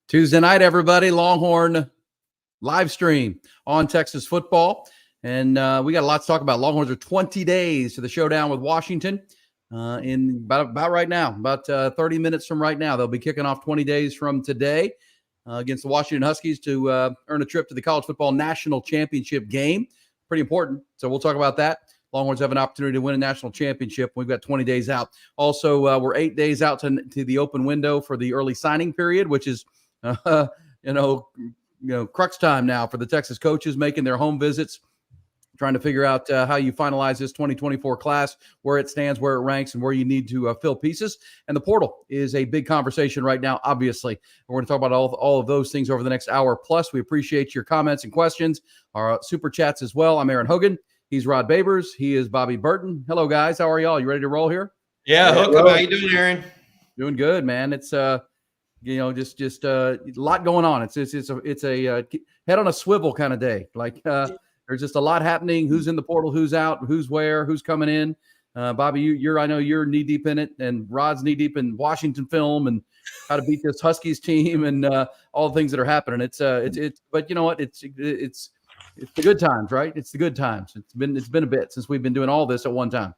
Tuesday night, everybody, Longhorn Livestream on Texas football. And we got a lot to talk about. Longhorns are 20 days to the showdown with Washington in about right now, about 30 minutes from right now. They'll be kicking off 20 days from today against the Washington Huskies to earn a trip to the College Football National Championship game. Pretty important. So we'll talk about that. Longhorns have an opportunity to win a national championship. We've got 20 days out. Also, we're 8 days out to the open window for the early signing period, which is crux time now for the Texas coaches making their home visits, trying to figure out how you finalize this 2024 class, where it stands, where it ranks, and where you need to fill pieces. And the portal is a big conversation right now, obviously. We're going to talk about all of those things over the next hour. Plus, we appreciate your comments and questions, our super chats as well. I'm Aaron Hogan. He's Rod Babers. He is Bobby Burton. Hello, guys. How are y'all? You ready to roll here? Yeah, Hook. How you doing, Aaron? Doing good, man. It's just a lot going on. It's a head on a swivel kind of day. Like there's just a lot happening. Who's in the portal? Who's out? Who's where? Who's coming in? Bobby, I know you're knee deep in it, and Rod's knee deep in Washington film and how to beat this Huskies team and all the things that are happening. But you know what? It's the good times, right? It's the good times. It's been a bit since we've been doing all this at one time.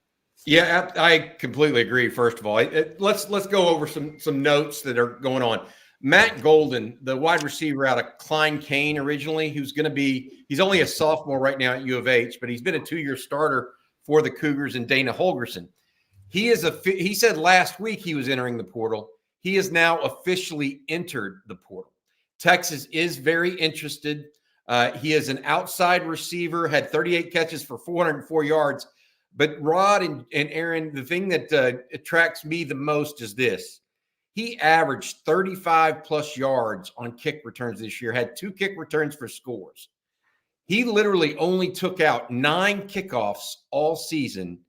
Yeah, I completely agree. First of all, let's go over some notes that are going on. Matt Golden, the wide receiver out of Klein Kane originally, he's only a sophomore right now at U of H, but he's been a 2-year starter for the Cougars and Dana Holgerson. He said last week he was entering the portal. He has now officially entered the portal. Texas is very interested. He is an outside receiver, had 38 catches for 404 yards. But Rod and Aaron, the thing that attracts me the most is this. He averaged 35-plus yards on kick returns this year, had 2 kick returns for scores. He literally only took out 9 kickoffs all season,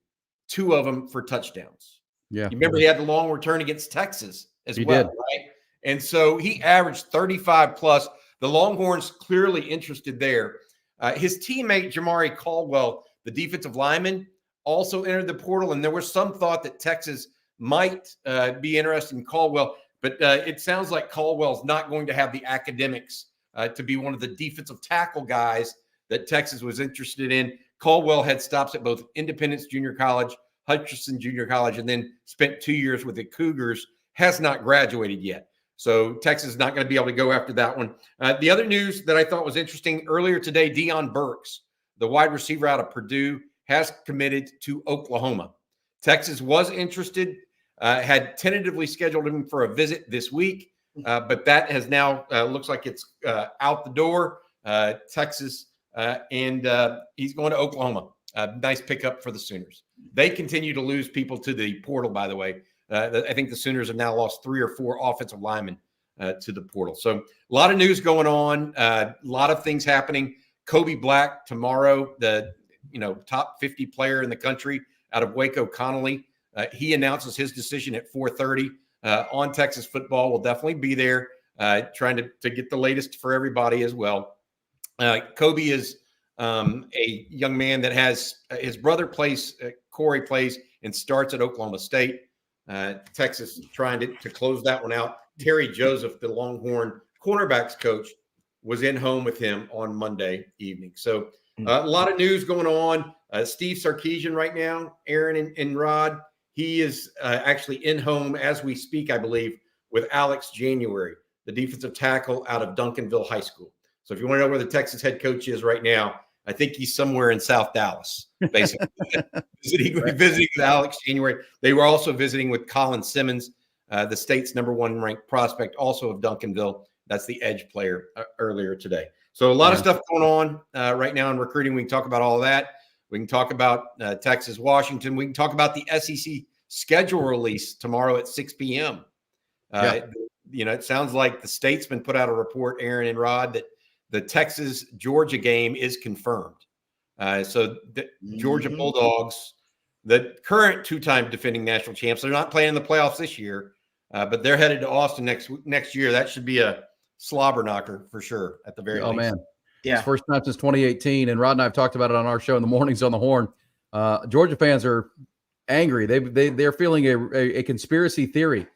2 of them for touchdowns. Yeah. You remember he had the long return against Texas as he well, did. Right? And so he averaged 35-plus. The Longhorns clearly interested there. His teammate, Jamari Caldwell, the defensive lineman, also entered the portal, and there was some thought that Texas might be interested in Caldwell, but it sounds like Caldwell's not going to have the academics to be one of the defensive tackle guys that Texas was interested in. Caldwell had stops at both Independence Junior College, Hutchinson Junior College, and then spent 2 years with the Cougars, has not graduated yet. So Texas is not going to be able to go after that one. The other news that I thought was interesting earlier today, Deion Burks, the wide receiver out of Purdue, has committed to Oklahoma. Texas was interested, had tentatively scheduled him for a visit this week, but that has now looks like it's out the door. Texas, and he's going to Oklahoma. Nice pickup for the Sooners. They continue to lose people to the portal, by the way. I think the Sooners have now lost 3 or 4 offensive linemen to the portal. So a lot of news going on, a lot of things happening. Kobe Black tomorrow, the top 50 player in the country out of Waco Connolly. He announces his decision at 4:30 on Texas football. We'll definitely be there trying to get the latest for everybody as well. Kobe is a young man that has his brother Corey plays and starts at Oklahoma State. Texas trying to close that one out. Terry Joseph, the Longhorn cornerbacks coach, was in home with him on Monday evening. So a lot of news going on. Steve Sarkisian right now, Aaron and Rod, he is actually in home as we speak, I believe, with Alex January, the defensive tackle out of Duncanville High School. So if you want to know where the Texas head coach is right now, I think he's somewhere in South Dallas, basically. visiting with Alex January. They were also visiting with Colin Simmons, the state's #1 ranked prospect, also of Duncanville. That's the edge player earlier today. So a lot of stuff going on right now in recruiting. We can talk about all of that. We can talk about Texas, Washington. We can talk about the SEC schedule release tomorrow at 6 p.m. It sounds like the Statesman put out a report, Aaron and Rod, that the Texas-Georgia game is confirmed. So the Georgia Bulldogs, the current 2-time defending national champs, they're not playing in the playoffs this year, but they're headed to Austin next year. That should be a slobber knocker for sure at the very least. Man. Yeah. It's first time since 2018, and Rod and I have talked about it on our show in the mornings on the Horn. Georgia fans are angry. They're feeling a conspiracy theory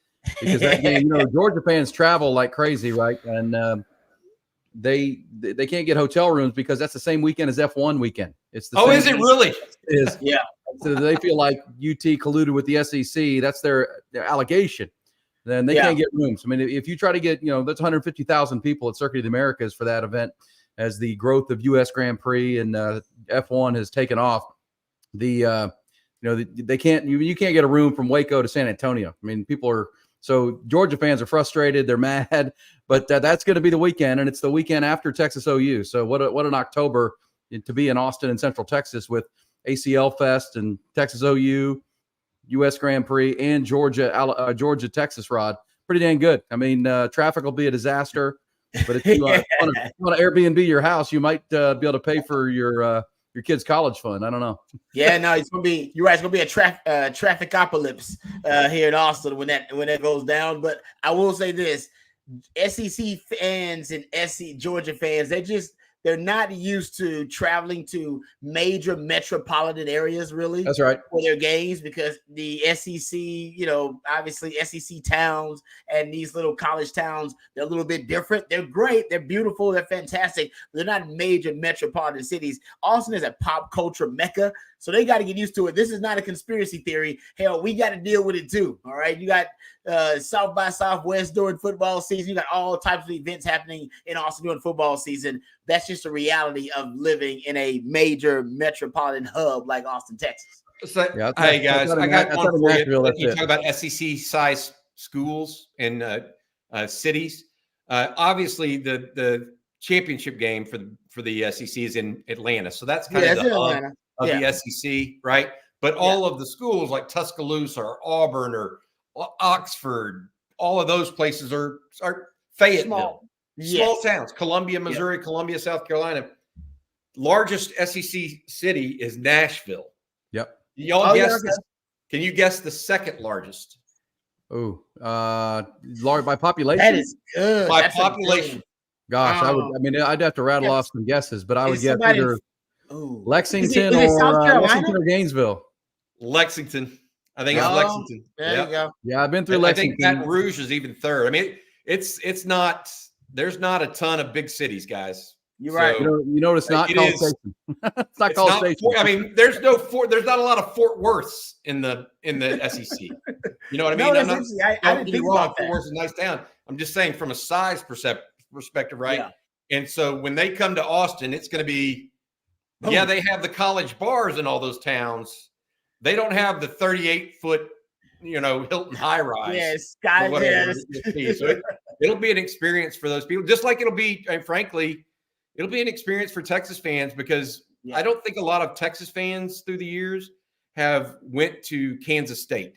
because that game, Georgia fans travel like crazy, right? And they can't get hotel rooms because that's the same weekend as F1 weekend. It's the same. Is it really? It is. Yeah. So they feel like UT colluded with the SEC. That's their allegation. Then they can't get rooms. I mean, if you try to get, that's 150,000 people at Circuit of the Americas for that event, as the growth of U.S. Grand Prix and F1 has taken off. They can't. You can't get a room from Waco to San Antonio. I mean, so Georgia fans are frustrated. They're mad, but that's going to be the weekend, and it's the weekend after Texas OU. So what an October to be in Austin and Central Texas with ACL Fest and Texas OU, U.S. Grand Prix, and Georgia Texas Rod. Pretty dang good. I mean, traffic will be a disaster, but if you want to Airbnb your house, you might be able to pay for your kid's college fund. I don't know. Yeah, no, you're right. It's gonna be a traffic apocalypse here in Austin when that goes down. But I will say this: SEC fans and Georgia fans, they're not used to traveling to major metropolitan areas, really. That's right. For their games, because the SEC, obviously SEC towns and these little college towns, they're a little bit different. They're great. They're beautiful. They're fantastic. They're not major metropolitan cities. Austin is a pop culture mecca, so they got to get used to it. This is not a conspiracy theory. Hell, we got to deal with it too. All right. You got South by Southwest during football season. You got all types of events happening in Austin during football season. That's just a reality of living in a major metropolitan hub like Austin, Texas. So, hey guys, I got one for you. You talk about SEC size schools and cities. Obviously, the championship game for the SEC is in Atlanta, so that's kind of the hub of the SEC, right? But all of the schools like Tuscaloosa or Auburn or Oxford, all of those places are Fayetteville. Small towns, Columbia, Missouri, Columbia, South Carolina. Largest SEC city is Nashville. Yep. Y'all guess this? Can you guess the second largest? Oh, large by population. That is good. By population. Gosh, I'd have to rattle off some guesses, but I would guess either Lexington or Gainesville. Lexington. I think it's Lexington. There you go. Yeah, I've been through Lexington. I think Baton Rouge is even third. I mean, it's not. There's not a ton of big cities, guys. You're right. You know it's not College Station. It's not College Station. I mean, there's not a lot of Fort Worths in the SEC. You know what I mean? I didn't think about that. Fort Worth's a nice town. I'm just saying from a size perspective, right? Yeah. And so when they come to Austin, it's going to be, they have the college bars in all those towns. They don't have the 38-foot, Hilton high rise. Yes, So it'll be an experience for those people, just like it'll be, and frankly, it'll be an experience for Texas fans because I don't think a lot of Texas fans through the years have went to Kansas State,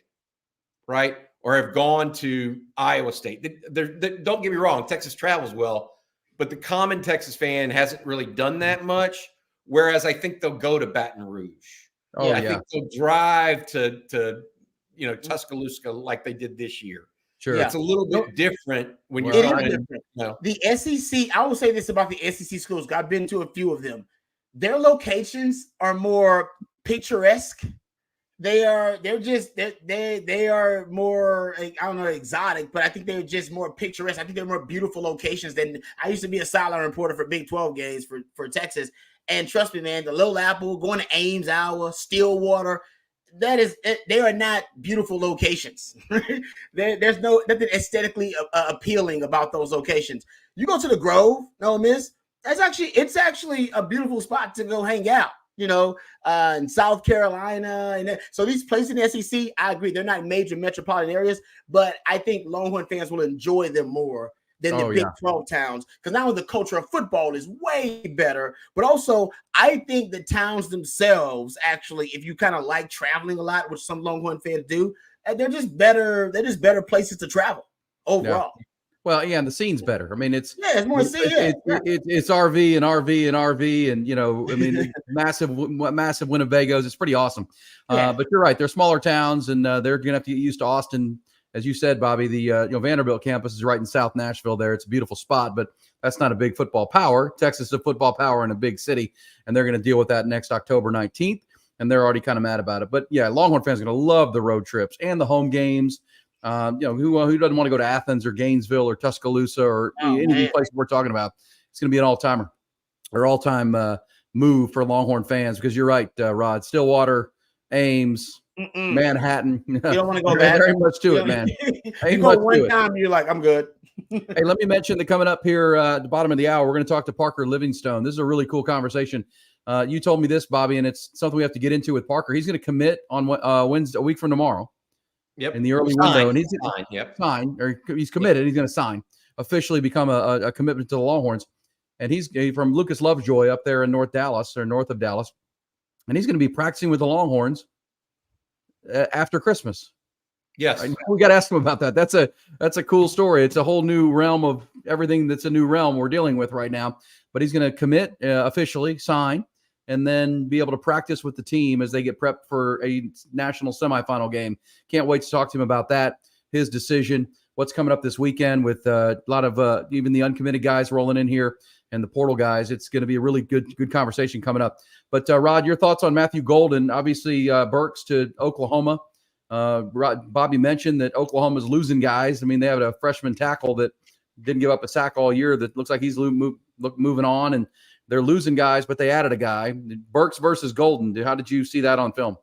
right? Or have gone to Iowa State. Don't get me wrong, Texas travels well, but the common Texas fan hasn't really done that much, whereas I think they'll go to Baton Rouge. I think they'll drive to Tuscaloosa like they did this year. Sure. It's a little bit different when you're different. The SEC, I will say this about the SEC schools. I've been to a few of them. Their locations are more picturesque. They are more, I don't know, exotic, but I think they're just more picturesque. I think they're more beautiful locations than I used to be a sideline reporter for Big 12 games for Texas. And trust me, man, the Little Apple, going to Ames, Iowa, Stillwater, they are not beautiful locations. There's nothing aesthetically appealing about those locations. You go to the Grove, no miss. It's actually a beautiful spot to go hang out. In South Carolina, and so these places in the SEC, I agree, they're not major metropolitan areas, but I think Longhorn fans will enjoy them more than the Big 12 towns, because now the culture of football is way better. But also, I think the towns themselves, actually, if you kind of like traveling a lot, which some Longhorn fans do, they're just better. They're just better places to travel overall. Yeah. Well, and the scene's better. I mean, it's more scene. It's RV and RV and RV, and massive Winnebagos. It's pretty awesome. But you're right. They're smaller towns, and they're gonna have to get used to Austin. As you said, Bobby, the Vanderbilt campus is right in South Nashville there. It's a beautiful spot, but that's not a big football power. Texas is a football power in a big city, and they're going to deal with that next October 19th, and they're already kind of mad about it. But, Longhorn fans are going to love the road trips and the home games Who doesn't want to go to Athens or Gainesville or Tuscaloosa or any of these places we're talking about? It's going to be an all-timer or all-time move for Longhorn fans, because you're right, Rod. Stillwater, Ames, Manhattan. You don't want to go back. back. There ain't much to it, man. You go one time, you're like, I'm good. Hey, let me mention that coming up here at the bottom of the hour, we're going to talk to Parker Livingstone. This is a really cool conversation. You told me this, Bobby, and it's something we have to get into with Parker. He's going to commit on Wednesday, a week from tomorrow. Yep. In the early window, and he's he's committed. He's going to sign, officially become a commitment to the Longhorns. And he's from Lucas Lovejoy up there in north of Dallas, and he's going to be practicing with the Longhorns after Christmas. Yes, we got to ask him about that. That's a cool story. It's a whole new realm of everything. That's a new realm we're dealing with right now. But he's going to commit officially, sign, and then be able to practice with the team as they get prepped for a national semifinal game. Can't wait to talk to him about that, his decision, what's coming up this weekend with a lot of even the uncommitted guys rolling in here and the portal guys. It's going to be a really good conversation coming up. But, Rod, your thoughts on Matthew Golden, obviously Burks to Oklahoma. Bobby mentioned that Oklahoma's losing guys. I mean, they have a freshman tackle that didn't give up a sack all year that looks like he's moving on, and they're losing guys, but they added a guy. Burks versus Golden. How did you see that on film?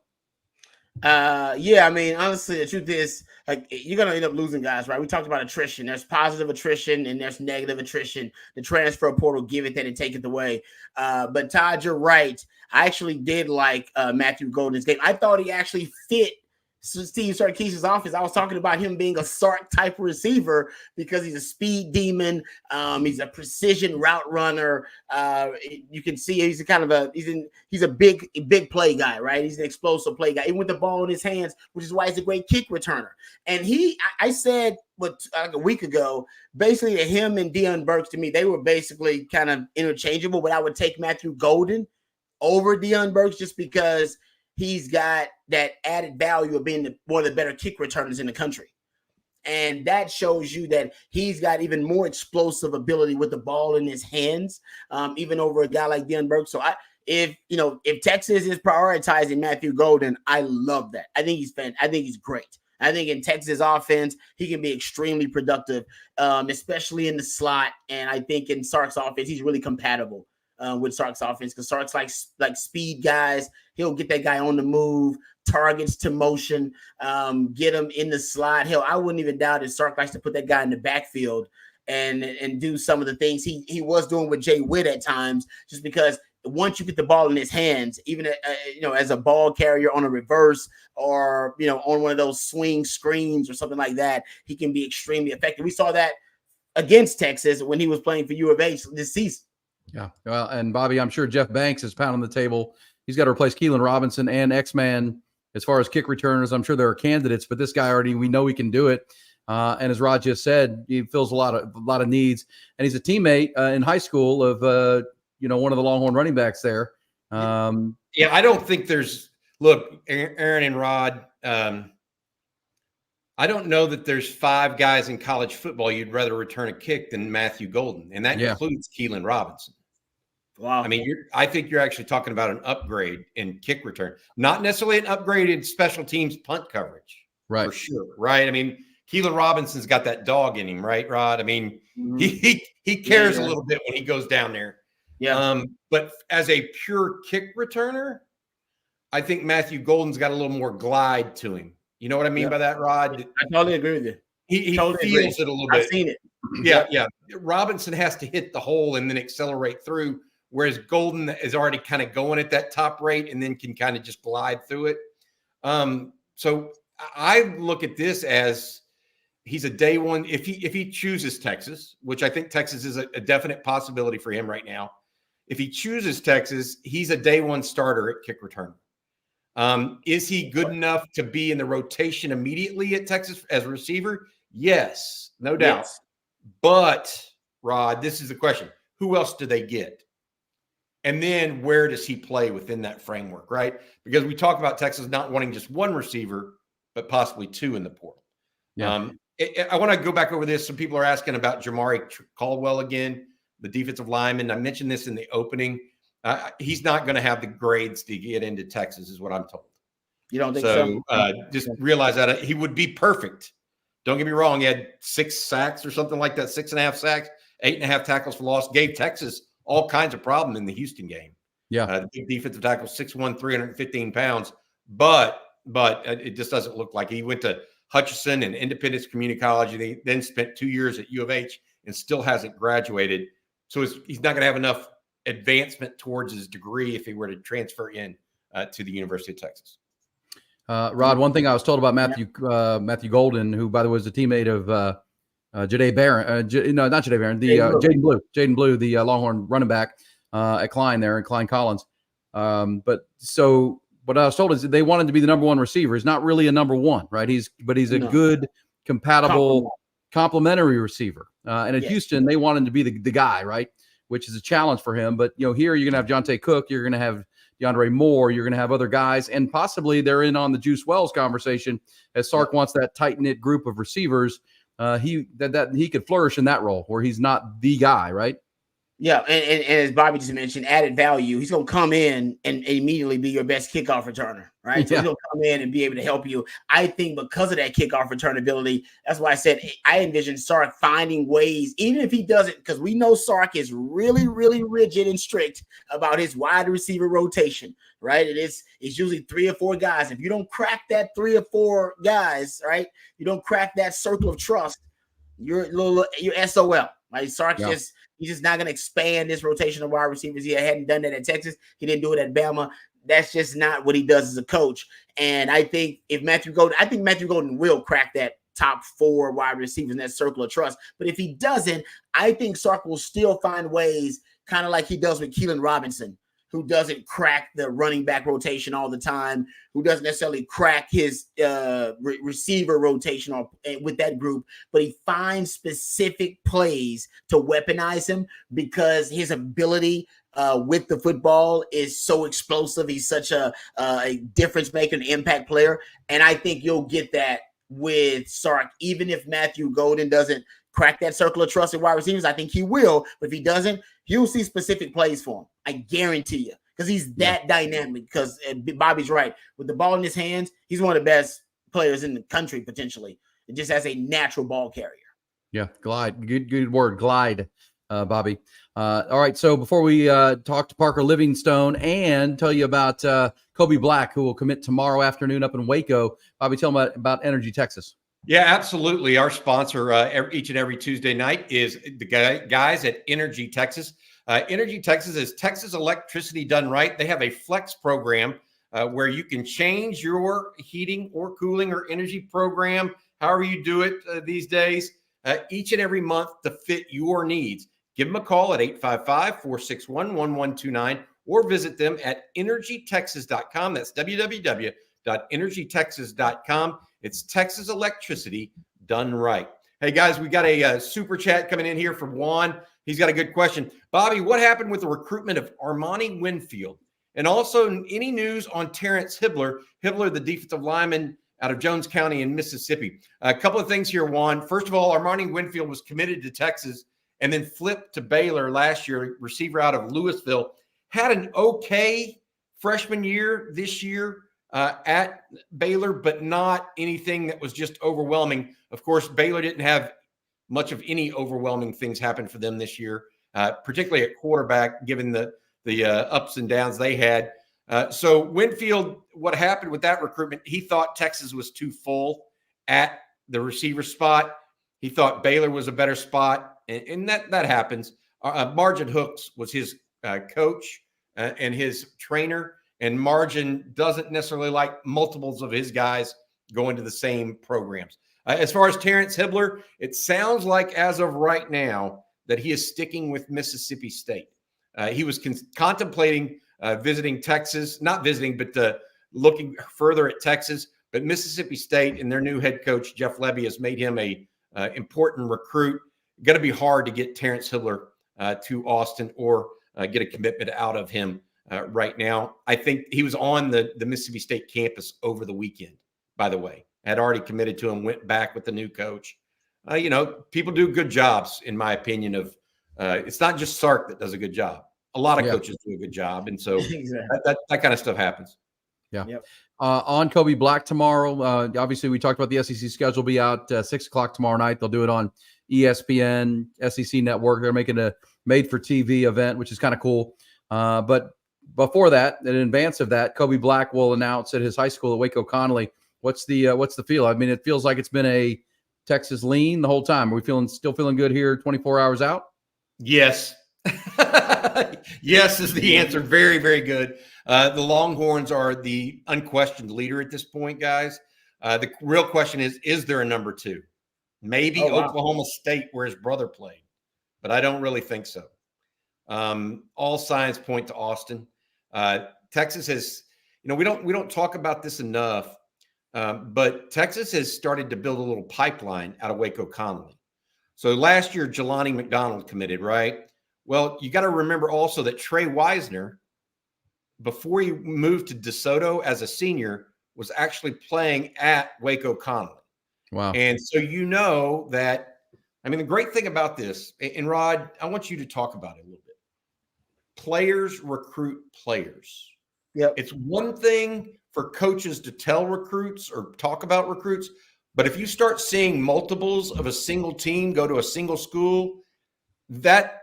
I mean, honestly, the truth is, like, you're gonna end up losing guys, right? We talked about attrition. There's positive attrition and there's negative attrition. The transfer portal, give it that and take it away. But Todd, you're right. I actually did like Matthew Golden's game. I thought he actually fit Steve Sarkisian's offense. I was talking about him being a Sark type receiver because he's a speed demon. He's a precision route runner. You can see he's a big play guy, right? He's an explosive play guy, even with the ball in his hands, which is why he's a great kick returner. And I said like a week ago, basically that him and Deion Burks, to me, they were basically kind of interchangeable, but I would take Matthew Golden over Deion Burks just because he's got that added value of being one of the better kick returners in the country. And that shows you that he's got even more explosive ability with the ball in his hands, even over a guy like Deion Burks. So if Texas is prioritizing Matthew Golden, I love that. I think he's great. I think in Texas offense, he can be extremely productive, especially in the slot. And I think in Sark's offense, he's really compatible with Sark's offense, because Sark's like speed guys. He'll get that guy on the move, targets to motion, get him in the slot. Hell, I wouldn't even doubt if Sark likes to put that guy in the backfield and do some of the things he was doing with Jay Witt at times, just because once you get the ball in his hands, even as a ball carrier on a reverse or on one of those swing screens or something like that, he can be extremely effective. We saw that against Texas when he was playing for U of H this season. Yeah, well, and Bobby, I'm sure Jeff Banks is pounding the table. He's got to replace Keelan Robinson and X-Man as far as kick returners. I'm sure there are candidates, but this guy we know he can do it. And as Rod just said, he fills a lot of needs, and he's a teammate in high school of one of the Longhorn running backs there. I don't think look, Aaron and Rod. I don't know that there's 5 guys in college football you'd rather return a kick than Matthew Golden, and that includes Keelan Robinson. Wow. I mean, I think you're actually talking about an upgrade in kick return, not necessarily an upgrade in special teams punt coverage. Right. For sure. Right. I mean, Keelan Robinson's got that dog in him, right, Rod? I mean, he cares a little bit when he goes down there. Yeah. But as a pure kick returner, I think Matthew Golden's got a little more glide to him. You know what I mean by that, Rod? I totally agree with you. He totally feels it a little bit. I've seen it. Yeah. Robinson has to hit the hole and then accelerate through, whereas Golden is already kind of going at that top rate and then can kind of just glide through it. So I look at this as he's a day one. If he chooses Texas, which I think Texas is a definite possibility for him right now. If he chooses Texas, he's a day one starter at kick return. Is he good enough to be in the rotation immediately at Texas as a receiver? Yes, no doubt. Yes. But, Rod, this is the question. Who else do they get? And then where does he play within that framework, right? Because we talk about Texas not wanting just one receiver, but possibly 2 in the portal. Yeah. I want to go back over this. Some people are asking about Jamari Caldwell again, the defensive lineman. I mentioned this in the opening. He's not going to have the grades to get into Texas, is what I'm told. You don't think so? Just realize that he would be perfect Don't get me wrong. He had 6 sacks or something like that, 6.5 sacks, 8.5 tackles for loss, gave Texas all kinds of problem in the Houston game. Yeah. The big defensive tackle, 6'1", 315 pounds. But it just doesn't look like. He went to Hutchinson and Independence Community College, and he then spent 2 years at U of H and still hasn't graduated. So he's not going to have enough advancement towards his degree if he were to transfer in to the University of Texas. Rod, one thing I was told about Matthew Golden, who, by the way, was a teammate of Jahdae Barron, not Jahdae Barron, Jaden Blue, the Longhorn running back at Klein there, and Klein Collins. But so what I was told is that they wanted to be the number one receiver. He's not really a number one, right? He's a good, compatible, complementary receiver. And at Houston, they wanted to be the guy, right? Which is a challenge for him. But, here you're going to have Jonte Cook. You're going to have DeAndre Moore. You're going to have other guys. And possibly they're in on the Juice Wells conversation as Sark wants that tight-knit group of receivers. He could flourish in that role where he's not the guy, right? Yeah, and as Bobby just mentioned, added value. He's going to come in and immediately be your best kickoff returner, right? So he's going to come in and be able to help you. I think because of that kickoff return ability, that's why I said I envision Sark finding ways, even if he doesn't, because we know Sark is really, really rigid and strict about his wide receiver rotation, right? It's usually 3 or 4 guys. If you don't crack that 3 or 4 guys, right, you don't crack that circle of trust, you're SOL, right? Sark he's just not going to expand this rotation of wide receivers. He hadn't done that at Texas. He didn't do it at Bama. That's just not what he does as a coach. And I think Matthew Golden will crack that top 4 wide receivers in that circle of trust. But if he doesn't, I think Sark will still find ways, kind of like he does with Keelan Robinson, who doesn't crack the running back rotation all the time, who doesn't necessarily crack his receiver rotation with that group, but he finds specific plays to weaponize him because his ability with the football is so explosive. He's such a difference maker, an impact player. And I think you'll get that with Sark, even if Matthew Golden doesn't crack that circle of trust in wide receivers. I think he will, but if he doesn't, you'll see specific plays for him. I guarantee you, because he's that dynamic. Because Bobby's right. With the ball in his hands, he's one of the best players in the country, potentially. It just has a natural ball carrier. Yeah, glide. Good word, glide, Bobby. All right, so before we talk to Parker Livingstone and tell you about Kobe Black, who will commit tomorrow afternoon up in Waco, Bobby, tell them about Energy Texas. Yeah, absolutely. Our sponsor each and every Tuesday night is the guys at Energy Texas. Energy Texas is Texas electricity done right. They have a flex program where you can change your heating or cooling or energy program, however you do it these days, each and every month to fit your needs. Give them a call at 855-461-1129 or visit them at energytexas.com. That's www.energytexas.com. It's Texas electricity done right. Hey, guys, we got a super chat coming in here from Juan. He's got a good question. Bobby, what happened with the recruitment of Armani Winfield? And also any news on Terrence Hibbler, the defensive lineman out of Jones County in Mississippi? A couple of things here, Juan. First of all, Armani Winfield was committed to Texas and then flipped to Baylor last year, receiver out of Louisville. Had an okay freshman year this year at Baylor, but not anything that was just overwhelming. Of course, Baylor didn't have much of any overwhelming things happen for them this year, particularly at quarterback, given the ups and downs they had. So Winfield, what happened with that recruitment, he thought Texas was too full at the receiver spot. He thought Baylor was a better spot, and that happens. Margin Hooks was his coach and his trainer, and Margin doesn't necessarily like multiples of his guys going to the same programs. As far as Terrence Hibbler, it sounds like as of right now that he is sticking with Mississippi State. He was contemplating visiting Texas, not visiting, but looking further at Texas. But Mississippi State and their new head coach, Jeff Lebby, has made him a important recruit. Going to be hard to get Terrence Hibbler to Austin or get a commitment out of him right now. I think he was on the Mississippi State campus over the weekend, by the way. Had already committed to him, went back with the new coach. People do good jobs, in my opinion. It's not just Sark that does a good job. A lot of coaches do a good job. And so that kind of stuff happens. Yeah. Yep. On Kobe Black tomorrow. Obviously, we talked about the SEC schedule be out 6 o'clock tomorrow night. They'll do it on ESPN, SEC Network. They're making a made-for-TV event, which is kind of cool. But before that, in advance of that, Kobe Black will announce at his high school at Waco Connolly. What's the feel? I mean, it feels like it's been a Texas lean the whole time. Are we still feeling good here 24 hours out? Yes. Yes is the answer. Very, very good. The Longhorns are the unquestioned leader at this point, guys. The real question is there a number 2? Maybe Oklahoma State, where his brother played, but I don't really think so. All signs point to Austin. Texas has, we don't talk about this enough, but Texas has started to build a little pipeline out of Waco Connolly. So last year, Jelani McDonald committed, right? Well, you got to remember also that Trey Wisner, before he moved to DeSoto as a senior, was actually playing at Waco Connolly. Wow. And so that, the great thing about this, and Rod, I want you to talk about it a little bit. Players recruit players. Yep. It's one thing for coaches to tell recruits or talk about recruits, but if you start seeing multiples of a single team go to a single school, that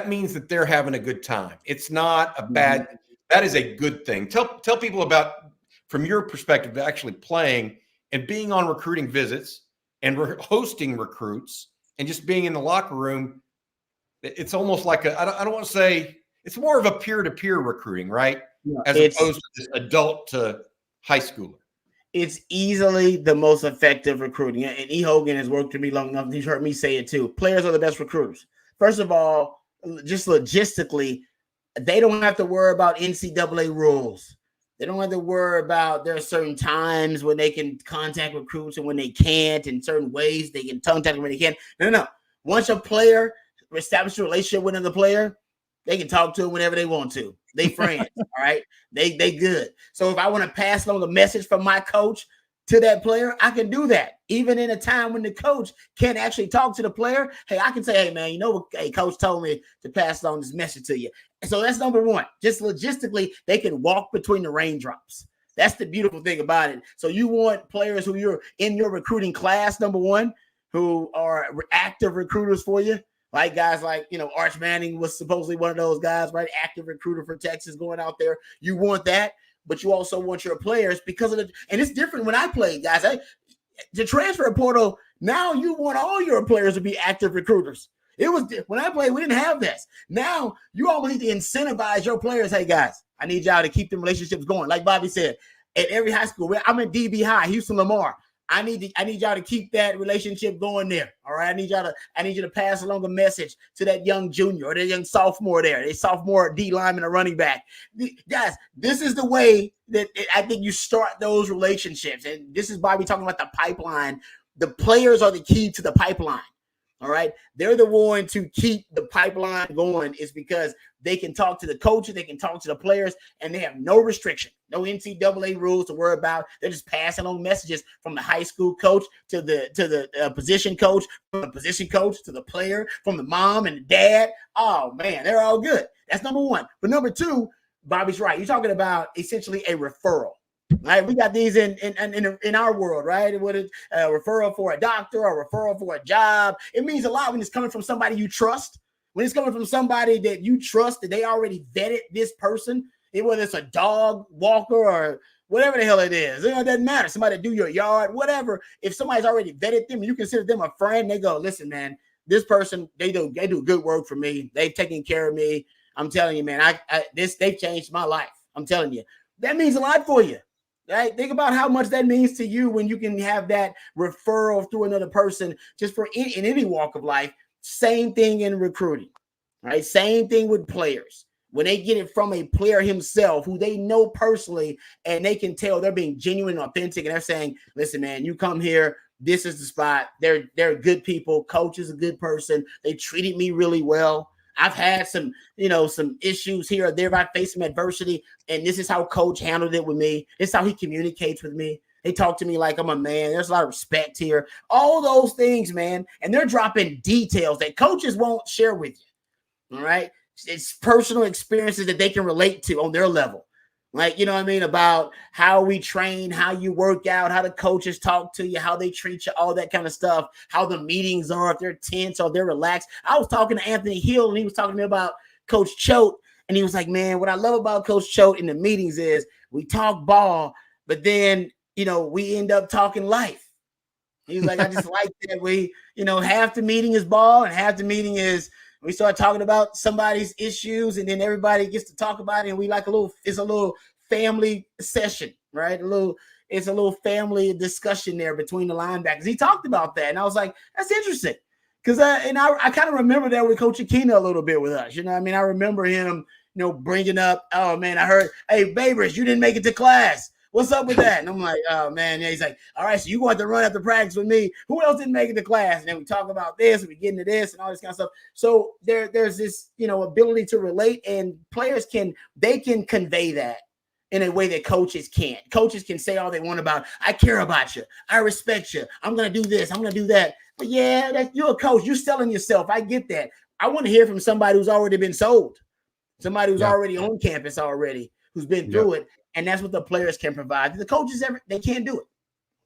means that they're having a good time. It's not a bad, that is a good thing. Tell people about, from your perspective, actually playing and being on recruiting visits and hosting recruits and just being in the locker room. It's almost like I don't want to say, it's more of a peer-to-peer recruiting, right? Yeah, as opposed to this adult to high schooler. It's easily the most effective recruiting. And E. Hogan has worked with me long enough. He's heard me say it too. Players are the best recruiters. First of all, just logistically, they don't have to worry about NCAA rules. They don't have to worry about there are certain times when they can contact recruits and when they can't, and certain ways they can contact them when they can't. No. Once a player establishes a relationship with another player, they can talk to him whenever they want to. They friends, all right? They good. So if I want to pass along a message from my coach to that player, I can do that. Even in a time when the coach can't actually talk to the player, hey, I can say, hey, man, hey, coach told me to pass along this message to you. And so that's number one. Just logistically, they can walk between the raindrops. That's the beautiful thing about it. So you want players who you're in your recruiting class, number one, who are active recruiters for you. Like guys like, Arch Manning was supposedly one of those guys, right? Active recruiter for Texas going out there. You want that, but you also want your players because of and it's different when I played, guys. The transfer portal, now you want all your players to be active recruiters. It was when I played, we didn't have this. Now you almost need to incentivize your players. Hey guys, I need y'all to keep them relationships going. Like Bobby said, at every high school, I'm at DB High, Houston Lamar. I need y'all to keep that relationship going there. All right. I need you to pass along a message to that young junior or that young sophomore there. They sophomore D lineman or running back. Guys, this is the way that I think you start those relationships. And this is Bobby talking about the pipeline. The players are the key to the pipeline. All right. They're the one to keep the pipeline going is because they can talk to the coaches, they can talk to the players, and they have no restriction, no NCAA rules to worry about. They're just passing on messages from the high school coach to the position coach, from the position coach to the player, from the mom and the dad. Oh man, they're all good. That's number one. But number two, Bobby's right. You're talking about essentially a referral. Right, we got these in our world, right? What is a referral for a doctor or a referral for a job? It means a lot when it's coming from somebody you trust. When it's coming from somebody that you trust, that they already vetted this person, whether it's a dog walker or whatever the hell it is, it doesn't matter. Somebody do your yard, whatever. If somebody's already vetted them, you consider them a friend. They go, listen, man, this person they do good work for me. They've taken care of me. I'm telling you, man, they've changed my life. I'm telling you, that means a lot for you. Right? Think about how much that means to you when you can have that referral through another person just for in any walk of life. Same thing in recruiting, right? Same thing with players. When they get it from a player himself who they know personally and they can tell they're being genuine and authentic and they're saying, listen, man, you come here. This is the spot. They're good people. Coach is a good person. They treated me really well. I've had some issues here or there. I faced some adversity, and this is how coach handled it with me. This is how he communicates with me. They talk to me like I'm a man. There's a lot of respect here. All those things, man. And they're dropping details that coaches won't share with you. All right. It's personal experiences that they can relate to on their level. Like, you know what I mean? About how we train, how you work out, how the coaches talk to you, how they treat you, all that kind of stuff, how the meetings are, if they're tense or they're relaxed. I was talking to Anthony Hill, and he was talking to me about Coach Choate, and he was like, man, what I love about Coach Choate in the meetings is we talk ball, but then, you know, we end up talking life. He was like, I just like that we, you know, half the meeting is ball and half the meeting is we start talking about somebody's issues, and then everybody gets to talk about it. And we like it's a little family session, right? It's a little family discussion there between the linebackers. He talked about that. And I was like, that's interesting. Because I kind of remember that with Coach Aquino a little bit with us. You know what I mean? I remember him, you know, bringing up, oh, man, I heard, hey, Babers, you didn't make it to class. What's up with that? And I'm like, oh, man. Yeah, he's like, all right, so you want to run after practice with me. Who else didn't make it to class? And then we talk about this, and we get into this and all this kind of stuff. So there's this, you know, ability to relate, and players can convey that in a way that coaches can't. Coaches can say all they want about, I care about you. I respect you. I'm going to do this. I'm going to do that. But yeah, you're a coach. You're selling yourself. I get that. I want to hear from somebody who's already been sold, somebody who's already on campus already, who's been through it. And that's what the players can provide. The coaches, they can't do it.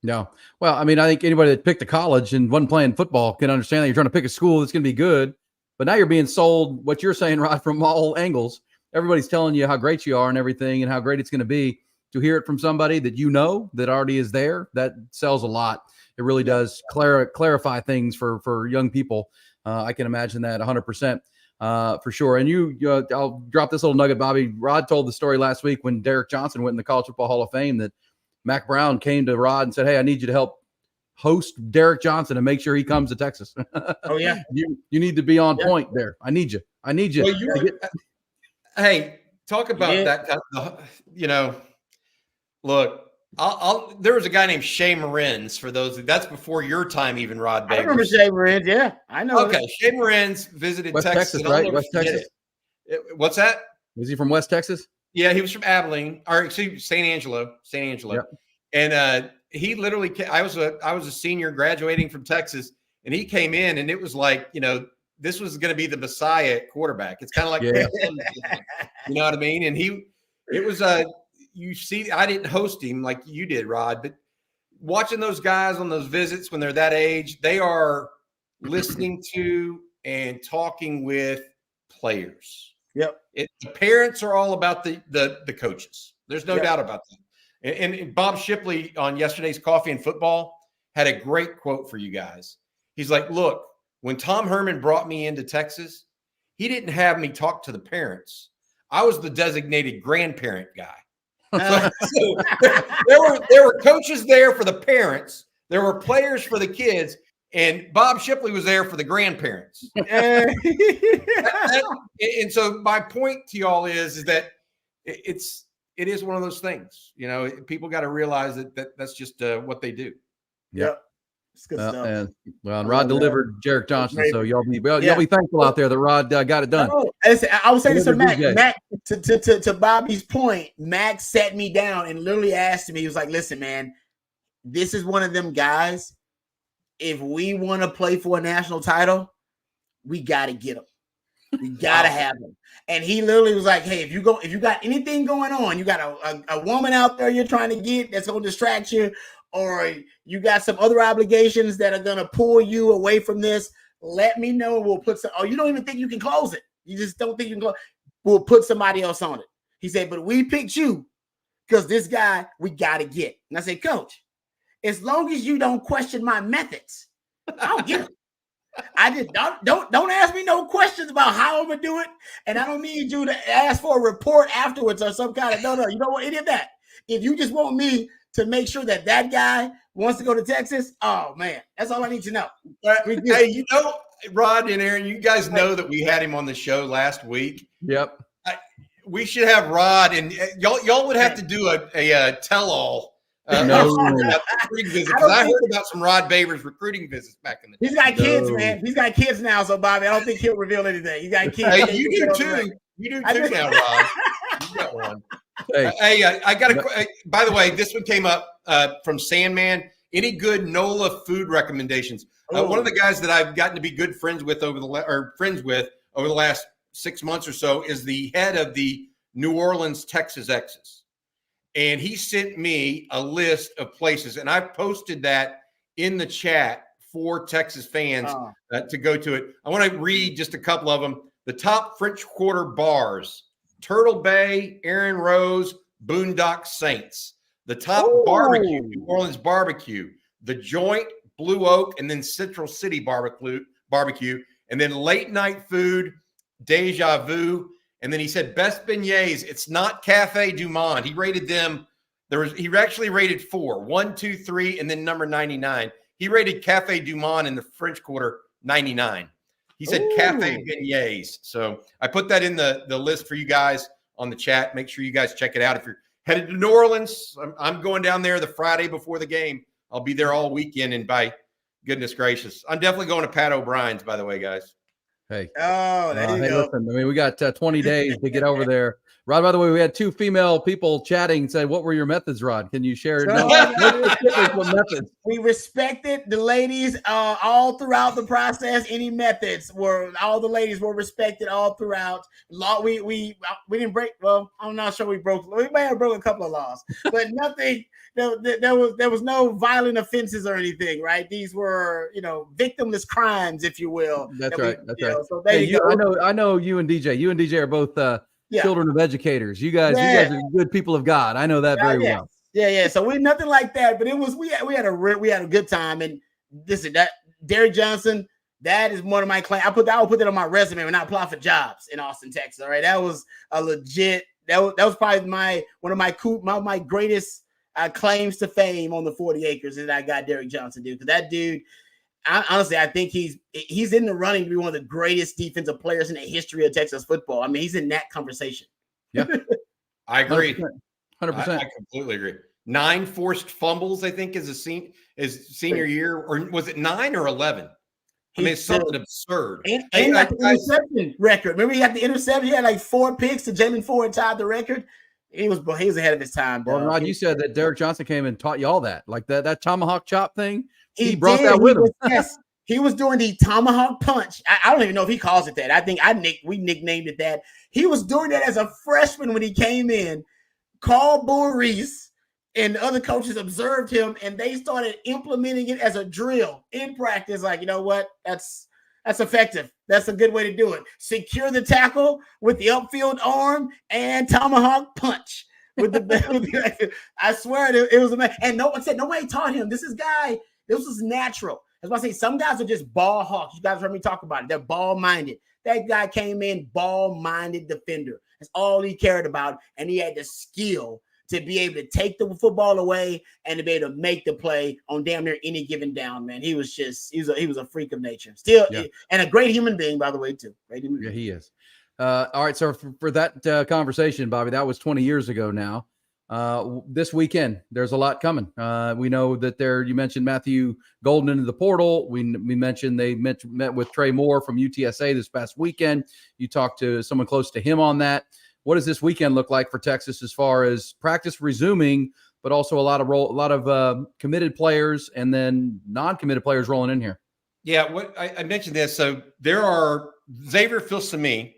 No. Well, I mean, I think anybody that picked a college and wasn't playing football can understand that you're trying to pick a school that's going to be good. But now you're being sold what you're saying, Rod, from all angles. Everybody's telling you how great you are and everything and how great it's going to be. To hear it from somebody that you know that already is there, that sells a lot. It really does clarify things for young people. I can imagine that 100%. For sure. And I'll drop this little nugget, Bobby. Rod told the story last week when Derek Johnson went in the College Football Hall of Fame that Mac Brown came to Rod and said, hey, I need you to help host Derek Johnson and make sure he comes to Texas. Oh, yeah. You need to be on point there. I need you. Well, hey, talk about that. You know, look, there was a guy named Shea Morinz for those. That's before your time, even, Rod. I remember Shea Morinz. Yeah, I know. Okay, Shea Morinz visited West Texas, right? West Texas. What's that? Was he from West Texas? Yeah, he was from Abilene, or excuse me, St. Angelo. Yep. And he literally, I was a senior graduating from Texas, and he came in, and it was like, you know, this was going to be the Messiah quarterback. It's kind of like, you know what I mean? And it was you see, I didn't host him like you did, Rod, but watching those guys on those visits when they're that age, they are listening to and talking with players. Yep. The parents are all about the coaches. There's no doubt about that. And Bob Shipley on yesterday's Coffee and Football had a great quote for you guys. He's like, look, when Tom Herman brought me into Texas, he didn't have me talk to the parents. I was the designated grandparent guy. So there were coaches there for the parents. There were players for the kids, and Bob Shipley was there for the grandparents. And so my point to y'all is that it is one of those things. You know, people got to realize that's just what they do. Yep. It's good stuff. And Rod delivered Jarek Johnson, so y'all be thankful out there that Rod got it done. I was saying this to Mac. To Bobby's point, Mac sat me down and literally asked me, he was like, listen, man, this is one of them guys. If we want to play for a national title, we got to get him. We got to have him. And he literally was like, hey, if you got anything going on, you got a woman out there you're trying to get that's going to distract you, or you got some other obligations that are going to pull you away from this, let me know and we'll put some. Oh, you don't even think you can close it. You just don't think you can close. We'll put somebody else on it. He said, but we picked you because this guy we got to get. And I said, Coach, as long as you don't question my methods, I'll get him. I just don't ask me no questions about how I'm gonna do it, and I don't need you to ask for a report afterwards or some kind of no. You don't want any of that. If you just want me to make sure that guy wants to go to Texas, oh man, that's all I need to know. Hey, you know, Rod and Aaron, you guys know that we had him on the show last week. Yep. We should have Rod, and y'all would have to do a tell-all. Recruiting visits, I heard about some Rod Babers recruiting visits back in the day. He's got kids, man. He's got kids now, so Bobby, I don't think he'll reveal anything. You got kids. Hey, you do too. You do too now, Rod. You got one. Hey, I got a. By the way, this one came up from Sandman. Any good NOLA food recommendations? One of the guys that I've gotten to be good friends with over the last 6 months or so is the head of the New Orleans Texas Exes. and he sent me a list of places, and I posted that in the chat for Texas fans to go to it. I want to read just a couple of them. The top French Quarter bars: Turtle Bay, Aaron Rose, Boondock Saints. The top barbecue: New Orleans Barbecue, The Joint, Blue Oak, and then Central City Barbecue. And then late night food, Deja Vu. And then he said best beignets. It's not Cafe Du Monde. He rated them. He actually rated 4, 1, 2, 3, and then number 99. He rated Cafe Du Monde in the French Quarter 99. He said Cafe Beignets. So I put that in the list for you guys on the chat. Make sure you guys check it out. If you're headed to New Orleans, I'm going down there the Friday before the game. I'll be there all weekend, and by goodness gracious, I'm definitely going to Pat O'Brien's, by the way, guys. Hey. There you go. Listen, I mean, we got 20 days to get over there. Rod, by the way, we had 2 female people chatting, say, what were your methods, Rod? Can you share it? What methods? We respected the ladies all throughout the process. Any methods all the ladies were respected all throughout. We didn't break. Well, I'm not sure we broke. We may have broke a couple of laws, but nothing. There was no violent offenses or anything, right? These were, victimless crimes, if you will. That's right. That's right. So there you go. I know you and DJ. You and DJ are both children of educators. You guys are good people of God. I know that very well. Yeah. So we nothing like that, but it was we had a good time. And listen, that Derek Johnson, that is one of my claims. I would put that on my resume when I apply for jobs in Austin, Texas. All right, that was a legit. That was probably one of my greatest claims to fame on the 40 acres that I got Derek Johnson, dude. Because that dude, honestly, I think he's in the running to be one of the greatest defensive players in the history of Texas football. I mean, he's in that conversation. Yeah, I agree. 100%. I completely agree. 9 forced fumbles, I think, is senior year, or was it 9 or 11? I mean, it's something absurd. And got the interception record. Remember, he got the interception. He had like 4 picks to Jalen Ford tied the record. He was ahead of his time. Well, Rod, you said that Derek Johnson came and taught you all that, like that tomahawk chop thing. He brought that with him. Yes, he was doing the tomahawk punch. I don't even know if he calls it that. I think we nicknamed it that. He was doing that as a freshman when he came in. Carl Boris and the other coaches observed him, and they started implementing it as a drill in practice. Like, you know what? That's effective. That's a good way to do it. Secure the tackle with the upfield arm and tomahawk punch. I swear it was amazing. And no one said nobody taught him. This was natural. That's why I say some guys are just ball hawks. You guys heard me talk about it. They're ball-minded. That guy came in ball-minded defender. That's all he cared about. And he had the skill to be able to take the football away and to be able to make the play on damn near any given down, man. He was a freak of nature. Still, and a great human being, by the way, too. Great human being. Yeah, he is. All right, so for that conversation, Bobby, that was 20 years ago now. This weekend, there's a lot coming. We know that you mentioned Matthew Golden into the portal. We mentioned they met with Trey Moore from UTSA this past weekend. You talked to someone close to him on that. What does this weekend look like for Texas as far as practice resuming, but also a lot of committed players and then non-committed players rolling in here? Yeah, what I mentioned this. So there are Xavier Filsaime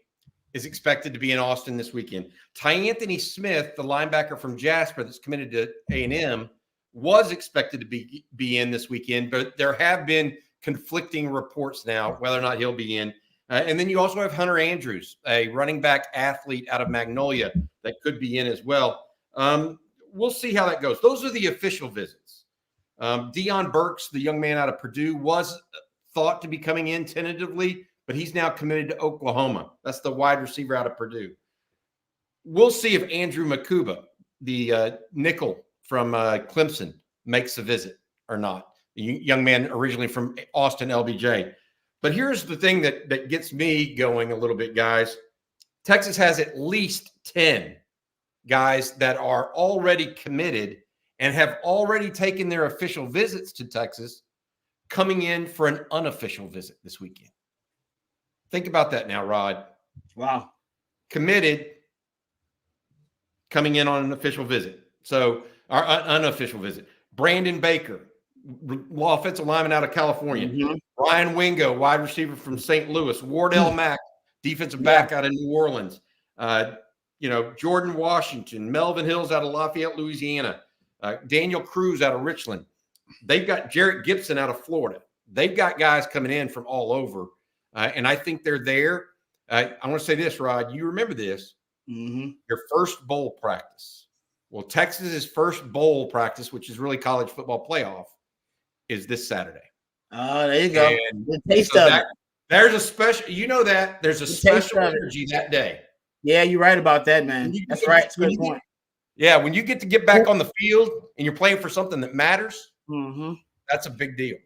is expected to be in Austin this weekend. Anthony Smith, the linebacker from Jasper that's committed to A&M, was expected to be in this weekend, but there have been conflicting reports now whether or not he'll be in. And then you also have Hunter Andrews, a running back athlete out of Magnolia that could be in as well. We'll see how that goes. Those are the official visits. Deion Burks, the young man out of Purdue, was thought to be coming in tentatively, but he's now committed to Oklahoma. That's the wide receiver out of Purdue. We'll see if Andrew Makuba, the nickel from Clemson, makes a visit or not. The young man originally from Austin LBJ. But here's the thing that gets me going a little bit, guys. Texas has at least 10 guys that are already committed and have already taken their official visits to Texas coming in for an unofficial visit this weekend. Think about that now, Rod. Wow. Committed, coming in on an official visit. So, our unofficial visit. Brandon Baker, offensive lineman out of California. Mm-hmm. Ryan Wingo, wide receiver from St. Louis. Wardell Mack, defensive back out of New Orleans. Jordan Washington, Melvin Hills out of Lafayette, Louisiana, Daniel Cruz out of Richland. They've got Jarrett Gibson out of Florida. They've got guys coming in from all over, and I think they're there. I want to say this, Rod. You remember this. Mm-hmm. Your first bowl practice. Well, Texas's first bowl practice, which is really college football playoff, is this Saturday. Oh, there you go. And the taste so of it. there's a special, there's a special energy that day. Yeah, you're right about that, man. That's right. That's a good point. Yeah, when you get to get back on the field and you're playing for something that matters, that's a big deal.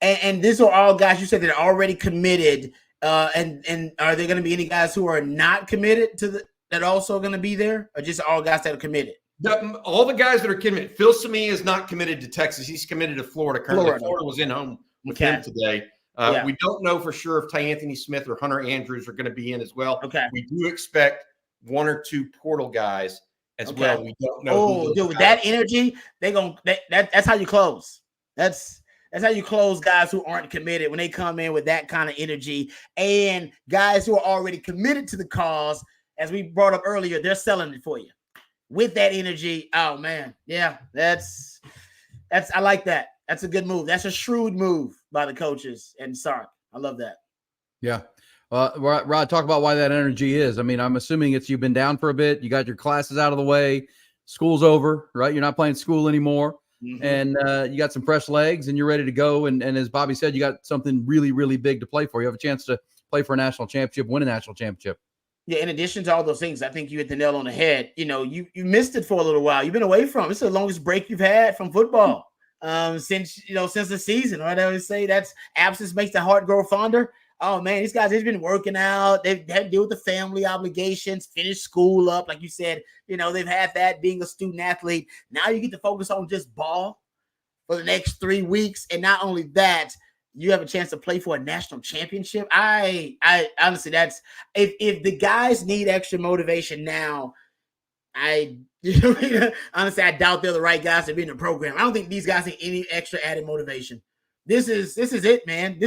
And these are all guys you said that are already committed. And are there going to be any guys who are not committed that also going to be there, or just all guys that are committed? All the guys that are committed. Phil Samia is not committed to Texas. He's committed to Florida currently. Florida was in home with him today. We don't know for sure if Anthony Smith or Hunter Andrews are going to be in as well. Okay. We do expect one or two portal guys as well. We don't know. Oh, dude, with that energy, that's how you close. That's how you close guys who aren't committed when they come in with that kind of energy, and guys who are already committed to the cause. As we brought up earlier, they're selling it for you with that energy. Oh man, yeah, that's I like that. That's a good move. That's a shrewd move by the coaches and Sark. I love that. Yeah. Rod, talk about why that energy is. I mean, I'm assuming you've been down for a bit. You got your classes out of the way. School's over, right? You're not playing school anymore. And you got some fresh legs and you're ready to go. And as Bobby said, you got something really, really big to play for. You have a chance to play for a national championship, win a national championship. Yeah, in addition to all those things, I think you hit the nail on the head. You missed it for a little while. You've been away from it. It's the longest break you've had from football since the season. Right? I always say that's absence makes the heart grow fonder. Oh man, these guys have been working out. They've had to deal with the family obligations, finish school up, like you said. They've had that being a student athlete. Now you get to focus on just ball for the next 3 weeks, and not only that, you have a chance to play for a national championship. I honestly, that's if the guys need extra motivation now, honestly, I doubt they're the right guys to be in the program. I don't think these guys need any extra added motivation. This is it, man.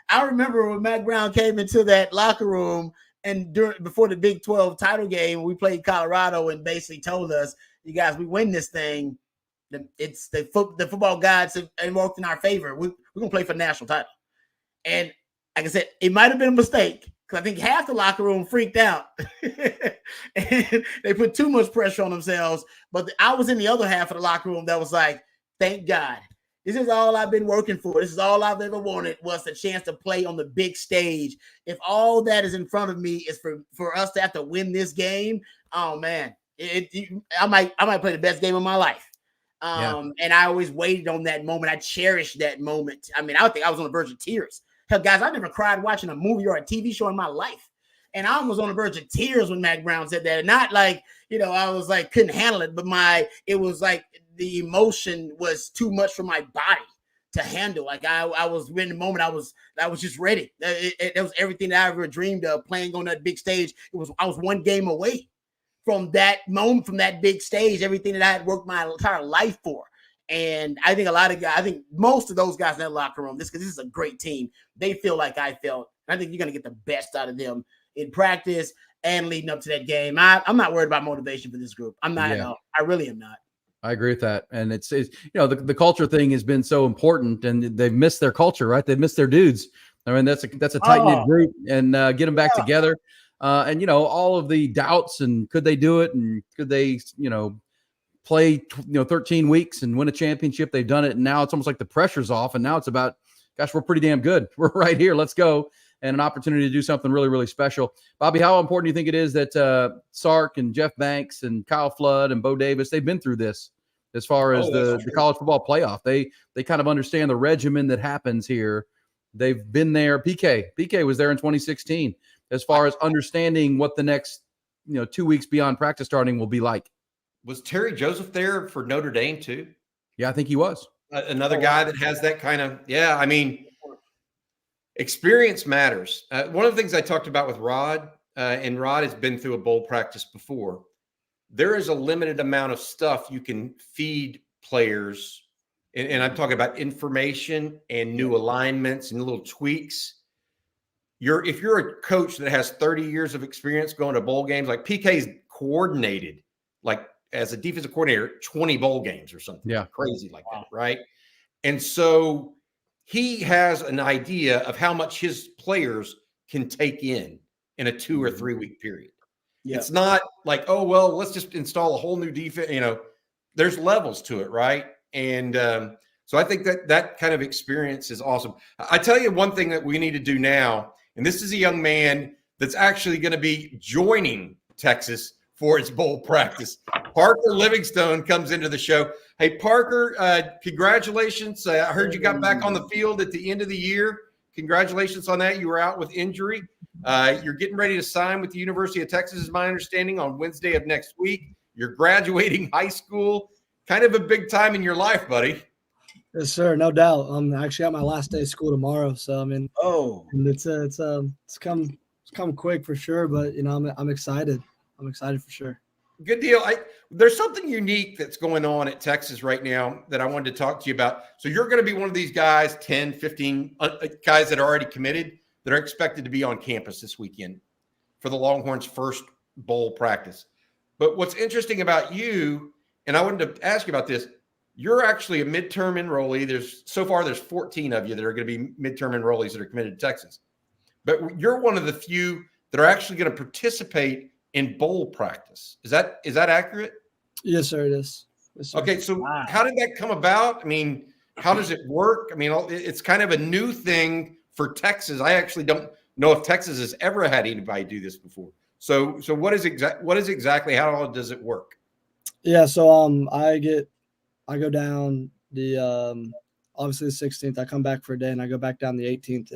I remember when Mac Brown came into that locker room and before the Big 12 title game, we played Colorado and basically told us, "You guys, we win this thing. It's the football gods have worked in our favor. We're gonna play for the national title." And like I said, it might have been a mistake because I think half the locker room freaked out and they put too much pressure on themselves. But I was in the other half of the locker room that was like, "Thank God. This is all I've been working for. This is all I've ever wanted was the chance to play on the big stage. If all that is in front of me is for us to have to win this game, oh man, I might play the best game of my life." And I always waited on that moment. I cherished that moment. I mean, I think I was on the verge of tears. Hell, guys, I never cried watching a movie or a TV show in my life. And I was on the verge of tears when Mac Brown said that. Not like, I was like, couldn't handle it, but it was like the emotion was too much for my body to handle. Like I was in the moment, I was just ready. It was everything that I ever dreamed of, playing on that big stage. I was one game away from that moment, from that big stage, everything that I had worked my entire life for. And I think most of those guys in that locker room, because this is a great team, they feel like I felt. I think you're going to get the best out of them in practice and leading up to that game. I'm not worried about motivation for this group. I'm not at all. I really am not. I agree with that. And it's the culture thing has been so important, and they've missed their culture, right? They've missed their dudes. I mean, that's a tight-knit group, and get them back together. And, all of the doubts and could they do it? And could they, play, 13 weeks and win a championship? They've done it. And now it's almost like the pressure's off. And now it's about, gosh, we're pretty damn good. We're right here. Let's go. And an opportunity to do something really, really special. Bobby, how important do you think it is that Sark and Jeff Banks and Kyle Flood and Bo Davis, they've been through this as far as the college football playoff? They kind of understand the regimen that happens here. They've been there. PK was there in 2016 as far as understanding what the next 2 weeks beyond practice starting will be like. Was Terry Joseph there for Notre Dame too? Yeah, I think he was. Another guy that has that kind of, I mean, experience matters. One of the things I talked about with Rod, and Rod has been through a bowl practice before, there is a limited amount of stuff you can feed players. And I'm talking about information and new alignments and little tweaks. If you're a coach that has 30 years of experience going to bowl games, like PK's coordinated, like as a defensive coordinator, 20 bowl games or something crazy like that, right? And so he has an idea of how much his players can take in a 2 or 3 week period. Yeah. It's not like, oh, well, let's just install a whole new defense. There's levels to it, right? And so I think that kind of experience is awesome. I tell you one thing that we need to do now, and this is a young man that's actually going to be joining Texas for its bowl practice. Parker Livingstone comes into the show. Hey, Parker, congratulations. I heard you got back on the field at the end of the year. Congratulations on that. You were out with injury. You're getting ready to sign with the University of Texas, is my understanding, on Wednesday of next week. You're graduating high school. Kind of a big time in your life, buddy. Yes, sir. No doubt. I'm actually at my last day of school tomorrow. So, I mean, it's come quick for sure, but I'm excited. I'm excited for sure. Good deal. There's something unique that's going on at Texas right now that I wanted to talk to you about. So you're going to be one of these guys, 10, 15 guys that are already committed that are expected to be on campus this weekend for the Longhorns' first bowl practice. But what's interesting about you, and I wanted to ask you about this, you're actually a midterm enrollee. There's 14 of you that are going to be midterm enrollees that are committed to Texas. But you're one of the few that are actually going to participate in bowl practice. Is that accurate? Yes, sir, it is. Yes, sir. Okay, so how did that come about? I mean, how does it work? I mean, it's kind of a new thing for Texas. I actually don't know if Texas has ever had anybody do this before. So what is exactly, how does it work? Yeah, so I go down the obviously the 16th. I come back for a day and I go back down the 18th,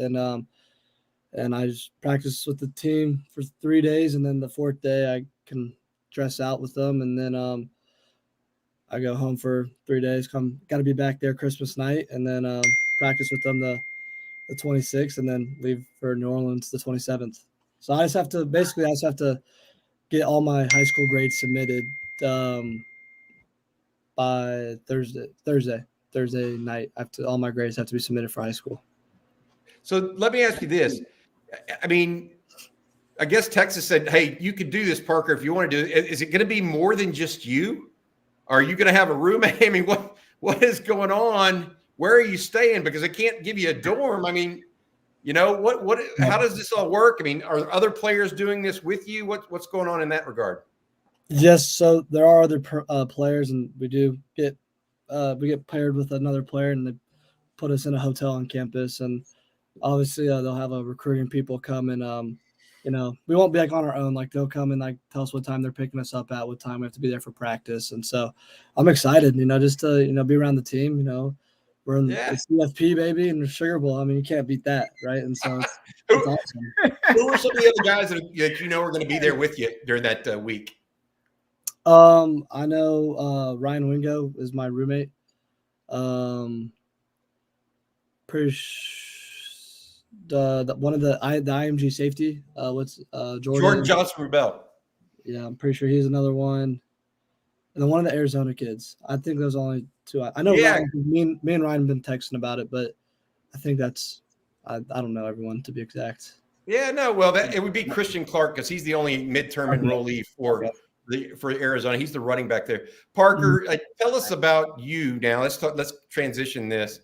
and I just practice with the team for 3 days, and then the 4th day I can dress out with them, and then I go home for 3 days. Got to be back there Christmas night, and then practice with them the 26th, and then leave for New Orleans the 27th. So I just have to get all my high school grades submitted by Thursday night. All my grades have to be submitted for high school. So let me ask you this. I mean, I guess Texas said, hey, you could do this, Parker, if you want to do it. Is it going to be more than just you? Are you going to have a roommate? I mean, what is going on? Where are you staying? Because I can't give you a dorm. I mean, how does this all work? I mean, are other players doing this with you? What's going on in that regard? Yes, so there are other players, and we get paired with another player, and they put us in a hotel on campus. And obviously, they'll have recruiting people come, and we won't be like on our own. Like they'll come and like tell us what time they're picking us up at, what time we have to be there for practice. And so I'm excited, just to be around the team. We're in the CFP, baby, and the Sugar Bowl. I mean, you can't beat that, right? And so it's awesome. Who are some of the other guys that are going to be there with you during that week? I know Ryan Wingo is my roommate. Pretty the one of the IMG safety. Jordan Johnson Rubel. Yeah, I'm pretty sure he's another one. And then one of the Arizona kids. I think those only two. I know. Yeah. Me and Ryan have been texting about it, but I think that's. I don't know everyone to be exact. Yeah, no. Well, it would be Christian Clark because he's the only midterm enrollee for Arizona. He's the running back there. Parker, tell us about you now. Let's transition this.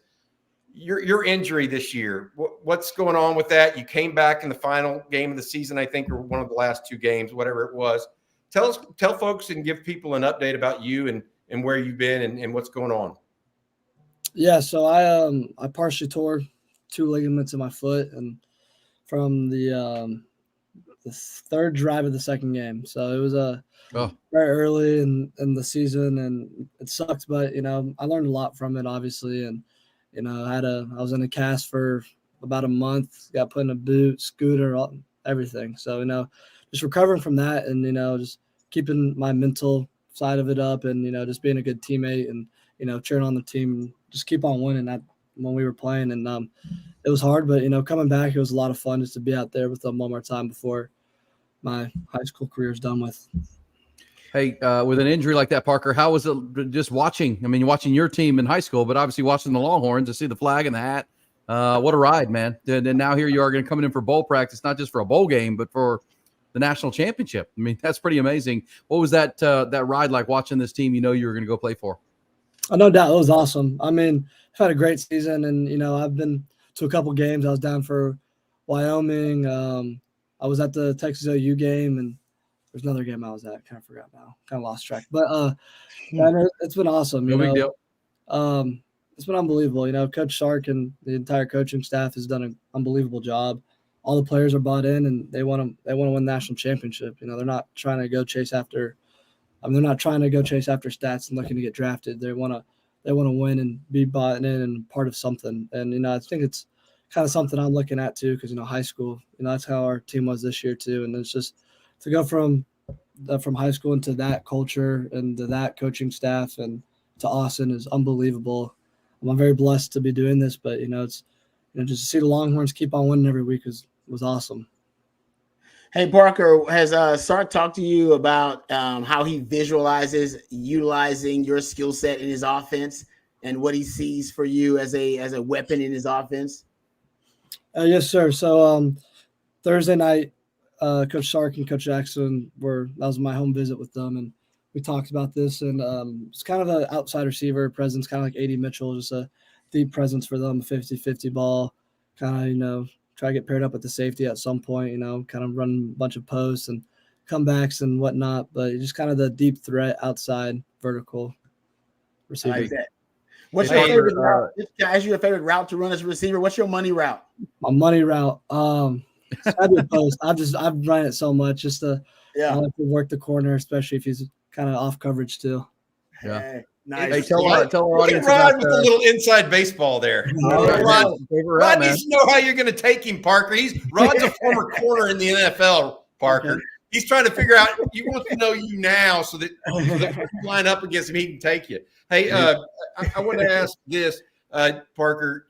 Your injury this year. What's going on with that? You came back in the final game of the season, I think, or one of the last 2 games, whatever it was. Tell folks and give people an update about you and where you've been and what's going on. Yeah, so I partially tore 2 ligaments in my foot, and from the 3rd drive of the 2nd game. So it was very early in the season, and it sucked, but I learned a lot from it, obviously, and I was in a cast for about a month, got put in a boot, scooter, everything. So just recovering from that, and just keeping my mental side of it up, and just being a good teammate, and cheering on the team, and just keep on winning that when we were playing. And it was hard, but coming back, it was a lot of fun just to be out there with them one more time before my high school career is done with. Hey, with an injury like that, Parker, how was it just watching? I mean, you're watching your team in high school, but obviously watching the Longhorns to see the flag and the hat. What a ride, man. And now here you are going to come in for bowl practice, not just for a bowl game, but for the national championship. I mean, that's pretty amazing. What was that ride like watching this team you were going to go play for? Oh, no doubt. It was awesome. I mean, I've had a great season, and, I've been to a couple games. I was down for Wyoming. I was at the Texas OU game, and there's another game I was at. Kind of forgot now. Kind of lost track. But it's been awesome. No big deal. It's been unbelievable. Coach Sark and the entire coaching staff has done an unbelievable job. All the players are bought in, and they want to win the national championship. They're not trying to go chase after. They're not trying to go chase after stats and looking to get drafted. They want to win and be bought in and part of something. And I think it's kind of something I'm looking at too, because high school, that's how our team was this year too. And it's just to go from high school into that culture and to that coaching staff and to Austin is unbelievable. I'm very blessed to be doing this, but it's just to see the Longhorns keep on winning every week was awesome. Hey, Parker, has Sark talked to you about how he visualizes utilizing your skill set in his offense and what he sees for you as a weapon in his offense? Yes, sir. So Thursday night, Coach Sark and Coach Jackson that was my home visit with them, and we talked about this. And it's kind of an outside receiver presence, kind of like A.D. Mitchell, just a deep presence for them, 50-50 ball, kind of try to get paired up with the safety at some point, kind of run a bunch of posts and comebacks and whatnot, but just kind of the deep threat outside vertical receiver. I like that. What's your favorite route? Is your favorite route to run as a receiver? What's your money route? My money route. I do post. I've run it so much just to I like to work the corner, especially if he's kind of off coverage too. Yeah. Hey, nice. Hey, tell our audience Rod about with a little inside baseball there. Rod needs to know how you're going to take him, Parker. Rod's a former corner in the NFL, Parker. He's trying to figure out. He wants to know you now so that when you line up against him, he can take you. Hey, I want to ask this, Parker.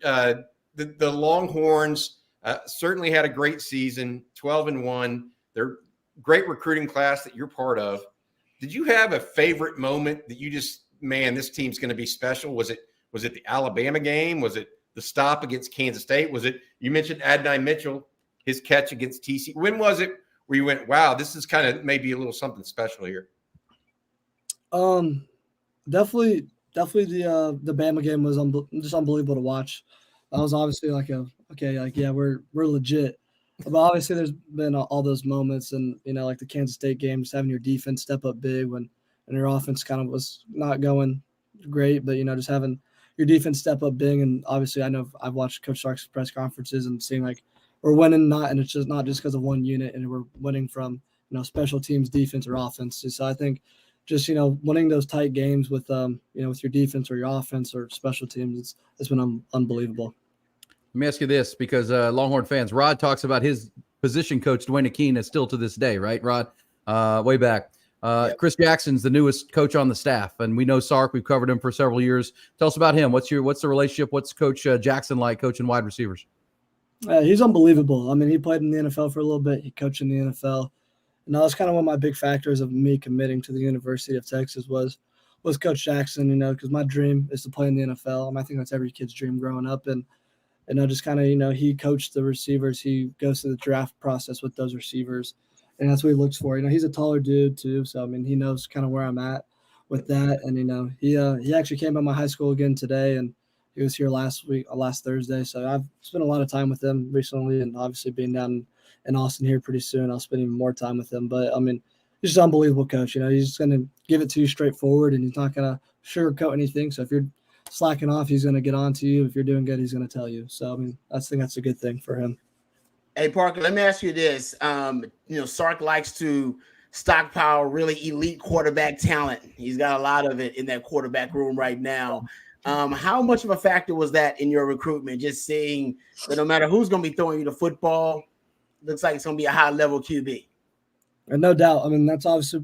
The Longhorns certainly had a great season, 12-1. They're great recruiting class that you're part of. Did you have a favorite moment that you just, man, this team's going to be special? Was it the Alabama game? Was it the stop against Kansas State? Was it, you mentioned Adonai Mitchell, his catch against TC? When was it where you went, wow, this is kind of maybe a little something special here? Definitely the Bama game was just unbelievable to watch. That was obviously we're legit. But obviously there's been all those moments, and like the Kansas State game, just having your defense step up big and your offense kind of was not going great, but just having your defense step up big. And obviously I know I've watched Coach Sark's press conferences and seeing like we're winning, and it's just not just because of one unit, and we're winning from special teams, defense, or offense. So I think just winning those tight games with with your defense or your offense or special teams, it's been unbelievable. Let me ask you this, because Longhorn fans, Rod talks about his position coach, Dwayne Akeen, is still to this day, right, Rod? Way back. Yep. Chris Jackson's the newest coach on the staff, and we know Sark. We've covered him for several years. Tell us about him. What's the relationship? What's Coach Jackson like coaching wide receivers? He's unbelievable. I mean, he played in the NFL for a little bit. He coached in the NFL. And that was kind of one of my big factors of me committing to the University of Texas was Coach Jackson, because my dream is to play in the NFL. I think that's every kid's dream growing up. And just kind of, he coached the receivers. He goes through the draft process with those receivers, and that's what he looks for. He's a taller dude too. So, I mean, he knows kind of where I'm at with that. And, he actually came by my high school again today, and he was here last Thursday. So I've spent a lot of time with him recently, and obviously being down in Austin here pretty soon, I'll spend even more time with him. But I mean, he's just an unbelievable coach. He's just going to give it to you straightforward, and he's not going to sugarcoat anything. So if you're slacking off, he's going to get on to you. If you're doing good, he's going to tell you. So, I mean, I think that's a good thing for him. Hey, Parker, let me ask you this. Sark likes to stockpile really elite quarterback talent. He's got a lot of it in that quarterback room right now. How much of a factor was that in your recruitment? Just seeing that no matter who's going to be throwing you the football, looks like it's going to be a high-level QB. And no doubt. I mean, that's obviously,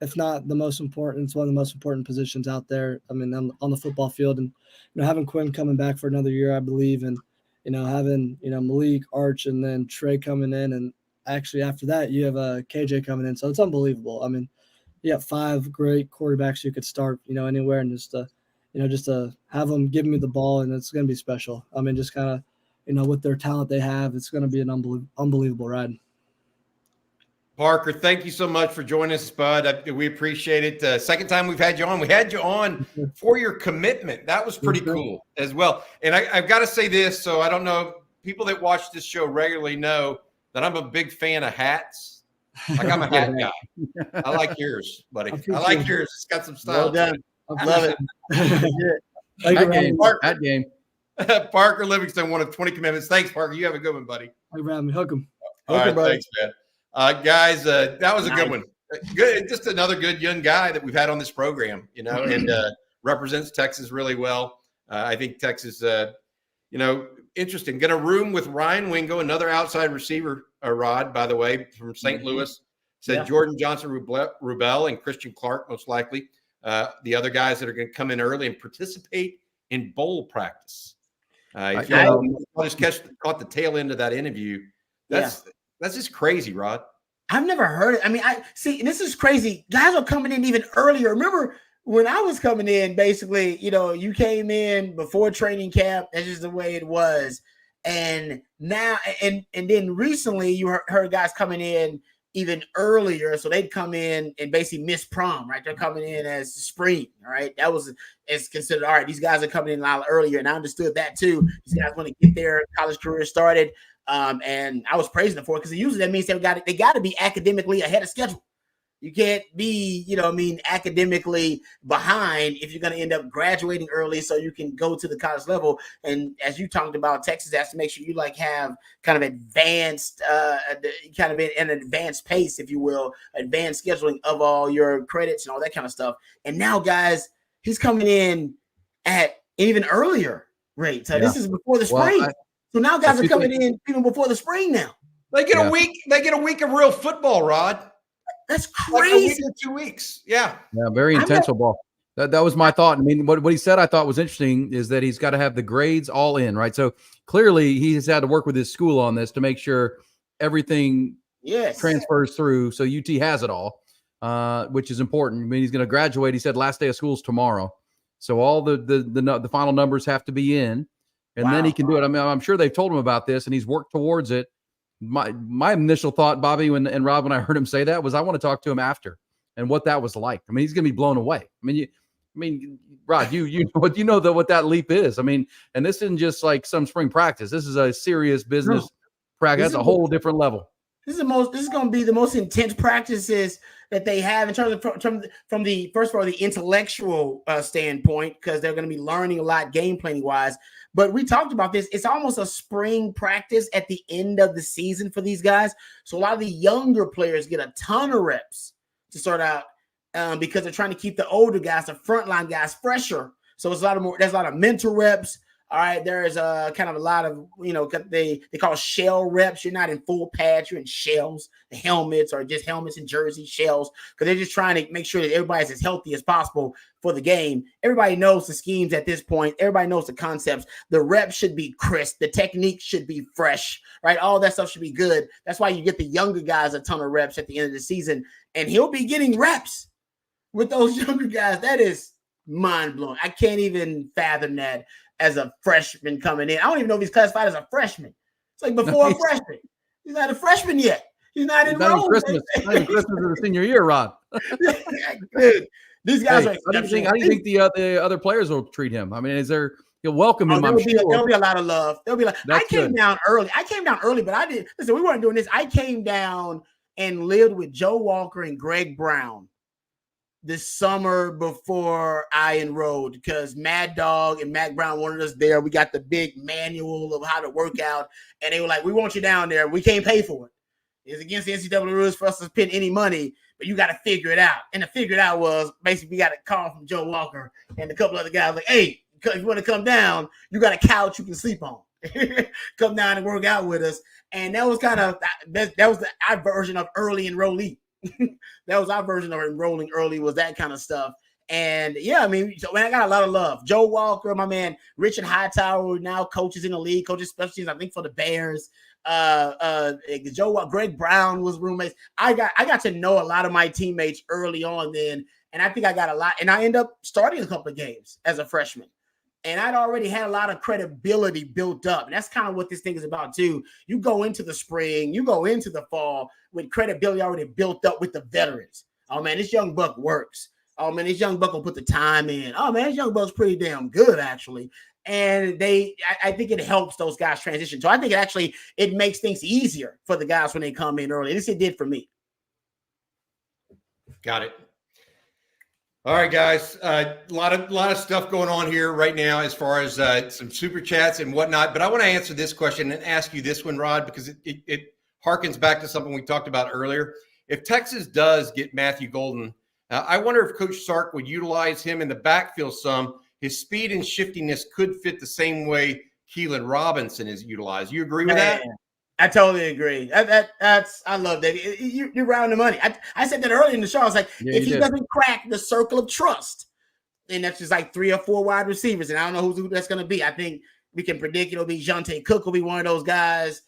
if not the most important, it's one of the most important positions out there. I mean, on the football field, and having Quinn coming back for another year, I believe, and having Malik, Arch, and then Trey coming in, and actually after that you have KJ coming in. So it's unbelievable. I mean, you have 5 great quarterbacks you could start anywhere, and just to have them give me the ball, and it's going to be special. I mean, just kind of with their talent they have, it's going to be an unbelievable ride. Parker, thank you so much for joining us, bud. We appreciate it. Second time we've had you on. We had you on for your commitment. That was pretty cool as well. And I've got to say this, so I don't know, people that watch this show regularly know that I'm a big fan of hats. Like I'm a hat guy. I like yours, buddy. I like yours. It's got some style. Well done. I love it. Hat game. Parker Livingston, one of 20 commitments. Thanks, Parker. You have a good one, buddy. Thank you for having me. Hook 'em. All right, thanks, man. Guys, that was a good one. Good, just another good young guy that we've had on this program, and represents Texas really well. I think Texas, interesting. Going to room with Ryan Wingo, another outside receiver, Rod, by the way, from St. Louis. Said Jordan Johnson Rubel and Christian Clark, most likely. The other guys that are going to come in early and participate in bowl practice. If you just caught the tail end of that interview, that's just crazy, Rod. I've never heard it. I mean, this is crazy. Guys are coming in even earlier. Remember when I was coming in, basically, you came in before training camp. That's just the way it was. And now, and then recently you heard guys coming in even earlier. So they'd come in and basically miss prom, right? They're coming in as spring, all right? That was it's considered, all right, these guys are coming in a lot earlier. And I understood that too. These guys want to get their college career started. And I was praising them for it because usually that means they got to be academically ahead of schedule. You can't be, academically behind if you're going to end up graduating early so you can go to the college level. And as you talked about, Texas has to make sure you have kind of advanced, kind of an advanced pace, if you will, advanced scheduling of all your credits and all that kind of stuff. And now, guys, he's coming in at even earlier rate. So this is before the spring. So now guys are coming in even before the spring now. They get a week. They get a week of real football, Rod. That's crazy. Like a week or 2 weeks. Yeah. Yeah. Very intense football. That was my thought. I mean, what he said I thought was interesting is that he's got to have the grades all in, right? So clearly he has had to work with his school on this to make sure everything transfers through. So UT has it all, which is important. I mean, he's going to graduate. He said last day of school is tomorrow. So all the final numbers have to be in. And then he can do it. I mean, I'm sure they've told him about this, and he's worked towards it. My initial thought, Bobby and Rob, when I heard him say that, was I want to talk to him after and what that was like. I mean, he's going to be blown away. I mean, Rod, you know what that leap is. I mean, and this isn't just like some spring practice. This is a serious business practice. That's a whole different level. This is going to be the most intense practices that they have in terms of from the first of all the intellectual standpoint, because they're going to be learning a lot game planning wise. But we talked about this. It's almost a spring practice at the end of the season for these guys. So a lot of the younger players get a ton of reps to start out because they're trying to keep the older guys, the frontline guys, fresher. So there's a lot of mental reps. All right, there's kind of a lot of, they call shell reps. You're not in full pads, you're in shells. The helmets are just helmets and jerseys, shells, because they're just trying to make sure that everybody's as healthy as possible for the game. Everybody knows the schemes at this point. Everybody knows the concepts. The reps should be crisp. The technique should be fresh, right? All that stuff should be good. That's why you get the younger guys a ton of reps at the end of the season, and he'll be getting reps with those younger guys. That is mind-blowing. I can't even fathom that. As a freshman coming in, I don't even know if he's classified as a freshman. It's like before a freshman. He's not a freshman yet. He's not enrolled. Christmas of the senior year, Rod. These guys are exceptional. How do you think the other players will treat him? I mean, you'll welcome him? There'll be a lot of love. There'll be like I came down early, but I did. Listen, we weren't doing this. I came down and lived with Joe Walker and Greg Brown this summer before I enrolled, because Mad Dog and Mac Brown wanted us there. We got the big manual of how to work out, and they were like, we want you down there. We can't pay for it. It's against the NCAA rules for us to spend any money, but you got to figure it out. And to figure it out was basically we got a call from Joe Walker and a couple other guys like, hey, if you want to come down, you got a couch you can sleep on. Come down and work out with us. And that was kind of that was our version of early enrollee. That was our version of enrolling early, was that kind of stuff. And yeah, I mean, so I got a lot of love. Joe Walker, my man, Richard Hightower, now coaches in the league, coaches special teams, I think for the Bears. Joe Walker, Greg Brown was roommates. I got to know a lot of my teammates early on then, and I think I got a lot. And I end up starting a couple of games as a freshman. And I'd already had a lot of credibility built up. And that's kind of what this thing is about too. You go into the spring, you go into the fall with credibility already built up with the veterans. Oh man, this young buck works. Oh man, this young buck will put the time in. Oh man, this young buck's pretty damn good actually. And I think it helps those guys transition. So I think it makes things easier for the guys when they come in early. At least it did for me. Got it. All right, guys. A lot of stuff going on here right now as far as some super chats and whatnot. But I want to answer this question and ask you this one, Rod, because it harkens back to something we talked about earlier. If Texas does get Matthew Golden, I wonder if Coach Sark would utilize him in the backfield some. His speed and shiftiness could fit the same way Keelan Robinson is utilized. You agree with that? I totally agree. That's I love that. You're round the money. I said that earlier in the show. I was like, if he doesn't crack the circle of trust, then that's just like 3 or 4 wide receivers, and I don't know who that's going to be. I think we can predict it'll be Jonte Cook will be one of those guys.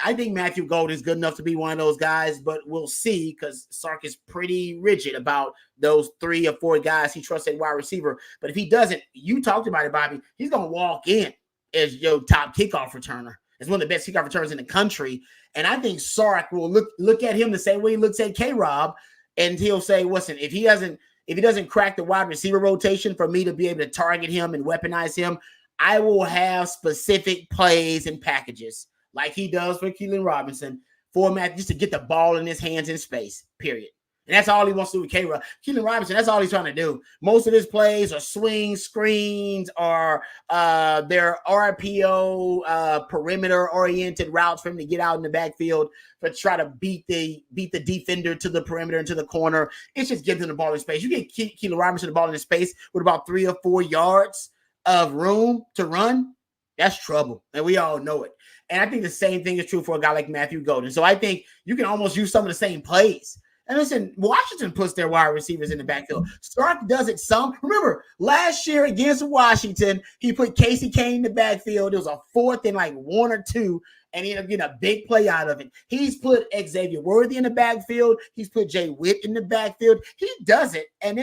I think Matthew Golden is good enough to be one of those guys, but we'll see because Sark is pretty rigid about those 3 or 4 guys he trusts at wide receiver. But if he doesn't, you talked about it, Bobby, he's going to walk in as your top kickoff returner. It's one of the best kickoff returners in the country. And I think Sark will look at him the same way he looks at K-Rob, and he'll say, listen, if he doesn't crack the wide receiver rotation for me to be able to target him and weaponize him, I will have specific plays and packages like he does for Keelan Robinson, format just to get the ball in his hands in space, period. And that's all he wants to do with K-Rob. Keelan Robinson, that's all he's trying to do. Most of his plays are swing screens or their RPO perimeter-oriented routes for him to get out in the backfield to try to beat the defender to the perimeter and to the corner. It's just giving him the ball in space. You get Keelan Robinson the ball in his space with about 3 or 4 yards of room to run, that's trouble. And we all know it. And I think the same thing is true for a guy like Matthew Golden. So I think you can almost use some of the same plays. And listen, Washington puts their wide receivers in the backfield. Sark does it some. Remember, last year against Washington, he put Casey Kane in the backfield. It was a 4th and like 1 or 2, and he ended up getting a big play out of it. He's put Xavier Worthy in the backfield. He's put Jay Witt in the backfield. He does it. And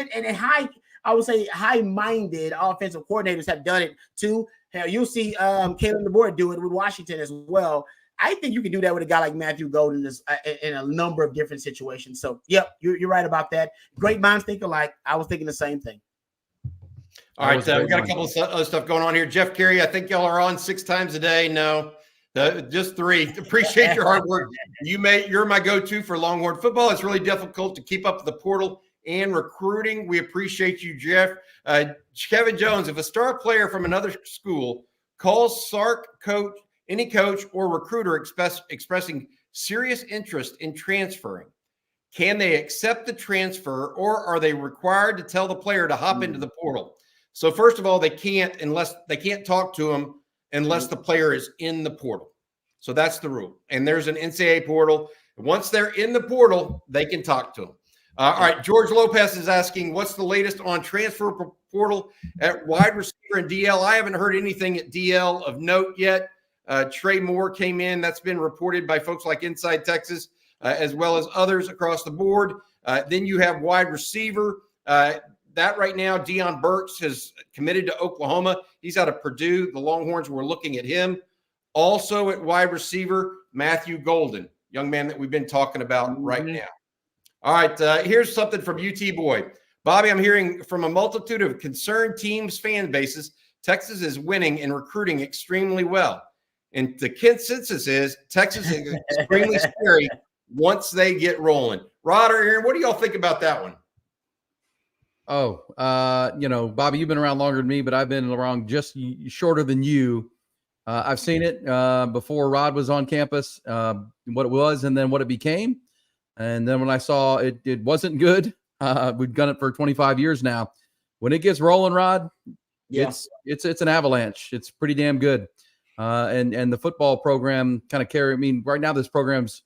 high-minded offensive coordinators have done it too. Hell, you'll see Kalen DeBoer do it with Washington as well. I think you can do that with a guy like Matthew Golden in a number of different situations. So, yep, you're right about that. Great minds think alike. I was thinking the same thing. All right, we got a couple of other stuff going on here. Jeff Carey, I think y'all are on 6 times a day. No, just 3. Appreciate your hard work. You're my go-to for Longhorn football. It's really difficult to keep up with the portal and recruiting. We appreciate you, Jeff. Kevin Jones, if a star player from another school calls Sark any coach or recruiter expressing serious interest in transferring, can they accept the transfer, or are they required to tell the player to hop into the portal? So first of all, they can't talk to him unless the player is in the portal. So that's the rule. And there's an NCAA portal. Once they're in the portal, they can talk to them. All right, George Lopez is asking, what's the latest on transfer portal at wide receiver and DL? I haven't heard anything at DL of note yet. Trey Moore came in. That's been reported by folks like Inside Texas, as well as others across the board. Then you have wide receiver. That right now, Deion Burks has committed to Oklahoma. He's out of Purdue. The Longhorns were looking at him. Also at wide receiver, Matthew Golden, young man that we've been talking about right now. All right, here's something from UT Boy. Bobby, I'm hearing from a multitude of concerned teams, fan bases, Texas is winning and recruiting extremely well. And the consensus is Texas is extremely scary once they get rolling. Rod or Aaron, what do y'all think about that one? Bobby, you've been around longer than me, but I've been around just shorter than you. I've seen it before Rod was on campus, what it was and then what it became. And then when I saw it wasn't good. We've done it for 25 years now. When it gets rolling, Rod, it's an avalanche. It's pretty damn good. And the football program kind of right now this program's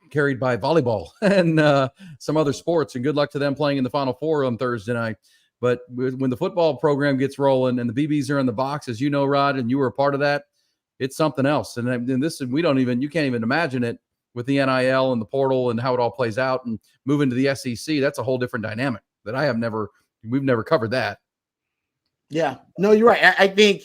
carried by volleyball and some other sports, and good luck to them playing in the Final Four on Thursday night. But when the football program gets rolling and the BBs are in the box, as you know, Rod, and you were a part of that, it's something else. And this, you can't even imagine it with the NIL and the portal and how it all plays out, and moving to the SEC. That's a whole different dynamic that we've never covered that. Yeah, no, you're right. I think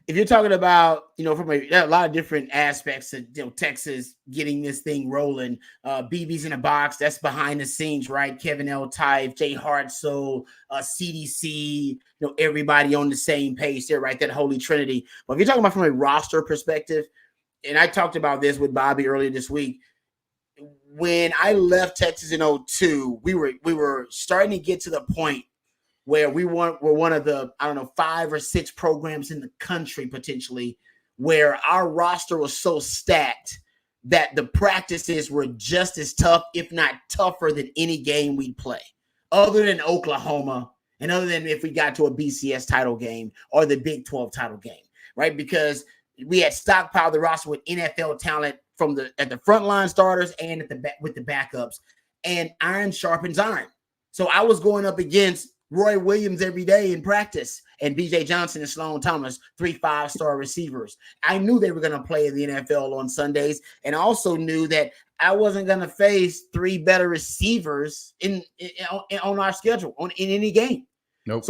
if you're talking about, from a lot of different aspects of, Texas getting this thing rolling, BB's in a box, that's behind the scenes, right? Kevin L. Tyfe, Jay Hartzell, CDC, everybody on the same page there, right? That holy trinity. But if you're talking about from a roster perspective, and I talked about this with Bobby earlier this week, when I left Texas in 2002, we were starting to get to the point where were one of the, 5 or 6 programs in the country potentially where our roster was so stacked that the practices were just as tough, if not tougher than any game we'd play, other than Oklahoma and other than if we got to a BCS title game or the Big 12 title game, right? Because we had stockpiled the roster with NFL talent at the frontline starters and with the backups, and iron sharpens iron. So I was going up against Roy Williams every day in practice and BJ Johnson and Sloan Thomas, 3 5-star receivers. I knew they were going to play in the NFL on Sundays, and I also knew that I wasn't going to face 3 better receivers on our schedule in any game. Nope.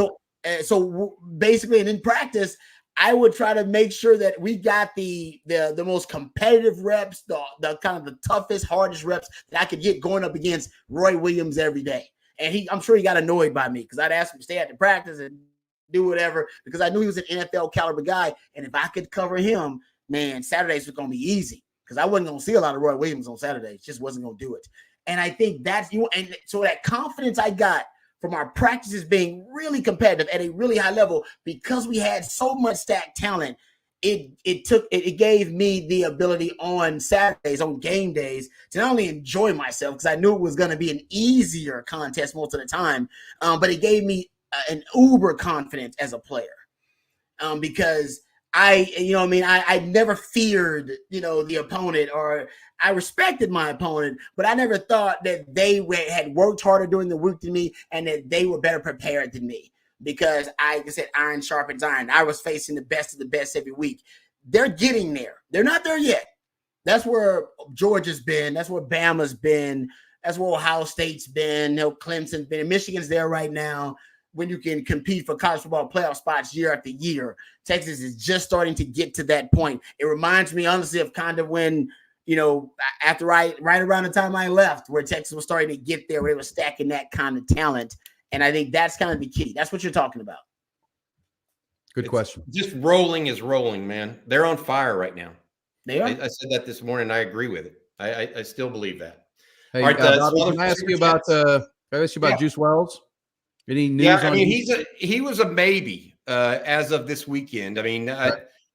So basically, and in practice, I would try to make sure that we got the most competitive reps, the kind of the toughest, hardest reps that I could get going up against Roy Williams every day. And I'm sure he got annoyed by me because I'd ask him to stay at the practice and do whatever because I knew he was an NFL caliber guy. And if I could cover him, man, Saturdays were going to be easy because I wasn't going to see a lot of Roy Williams on Saturdays. Just wasn't going to do it. And I think and so that confidence I got from our practices being really competitive at a really high level because we had so much stacked talent. It gave me the ability on Saturdays, on game days, to not only enjoy myself because I knew it was going to be an easier contest most of the time, but it gave me an uber confidence as a player because I never feared, the opponent, or I respected my opponent, but I never thought that they had worked harder during the week than me and that they were better prepared than me. Because like I said, iron sharpens iron. I was facing the best of the best every week. They're getting there. They're not there yet. That's where Georgia's been. That's where Bama's been. That's where Ohio State's been. Clemson's been. Michigan's there right now when you can compete for college football playoff spots year after year. Texas is just starting to get to that point. It reminds me, honestly, of kind of when, after right around the time I left, where Texas was starting to get there, where they were stacking that kind of talent. And I think that's kind of the key. That's what you're talking about. Good question. Just rolling is rolling, man. They're on fire right now. They are. I said that this morning. I agree with it. I still believe that. Hey, all right, Bobby, can I ask you about Juice Wells? Any news? Yeah, I mean, he was a maybe as of this weekend. I mean,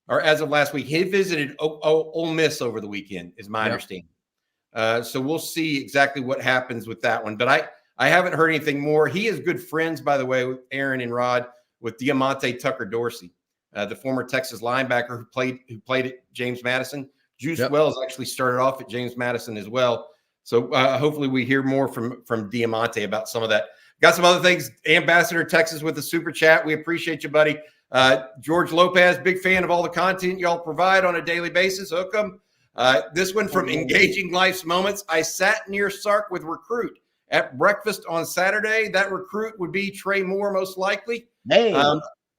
or as of last week, he visited Ole Miss over the weekend, is my understanding. So we'll see exactly what happens with that one. But I haven't heard anything more. He is good friends, by the way, with Aaron and Rod, with Diamante Tucker Dorsey, the former Texas linebacker who played at James Madison. Juice Wells actually started off at James Madison as well. So hopefully we hear more from Diamante about some of that. Got some other things. Ambassador Texas with the super chat. We appreciate you, buddy. George Lopez, big fan of all the content y'all provide on a daily basis. Hook 'em. This one from Engaging Life's Moments. I sat near Sark with recruit at breakfast on Saturday. That recruit would be Trey Moore, most likely. Hey.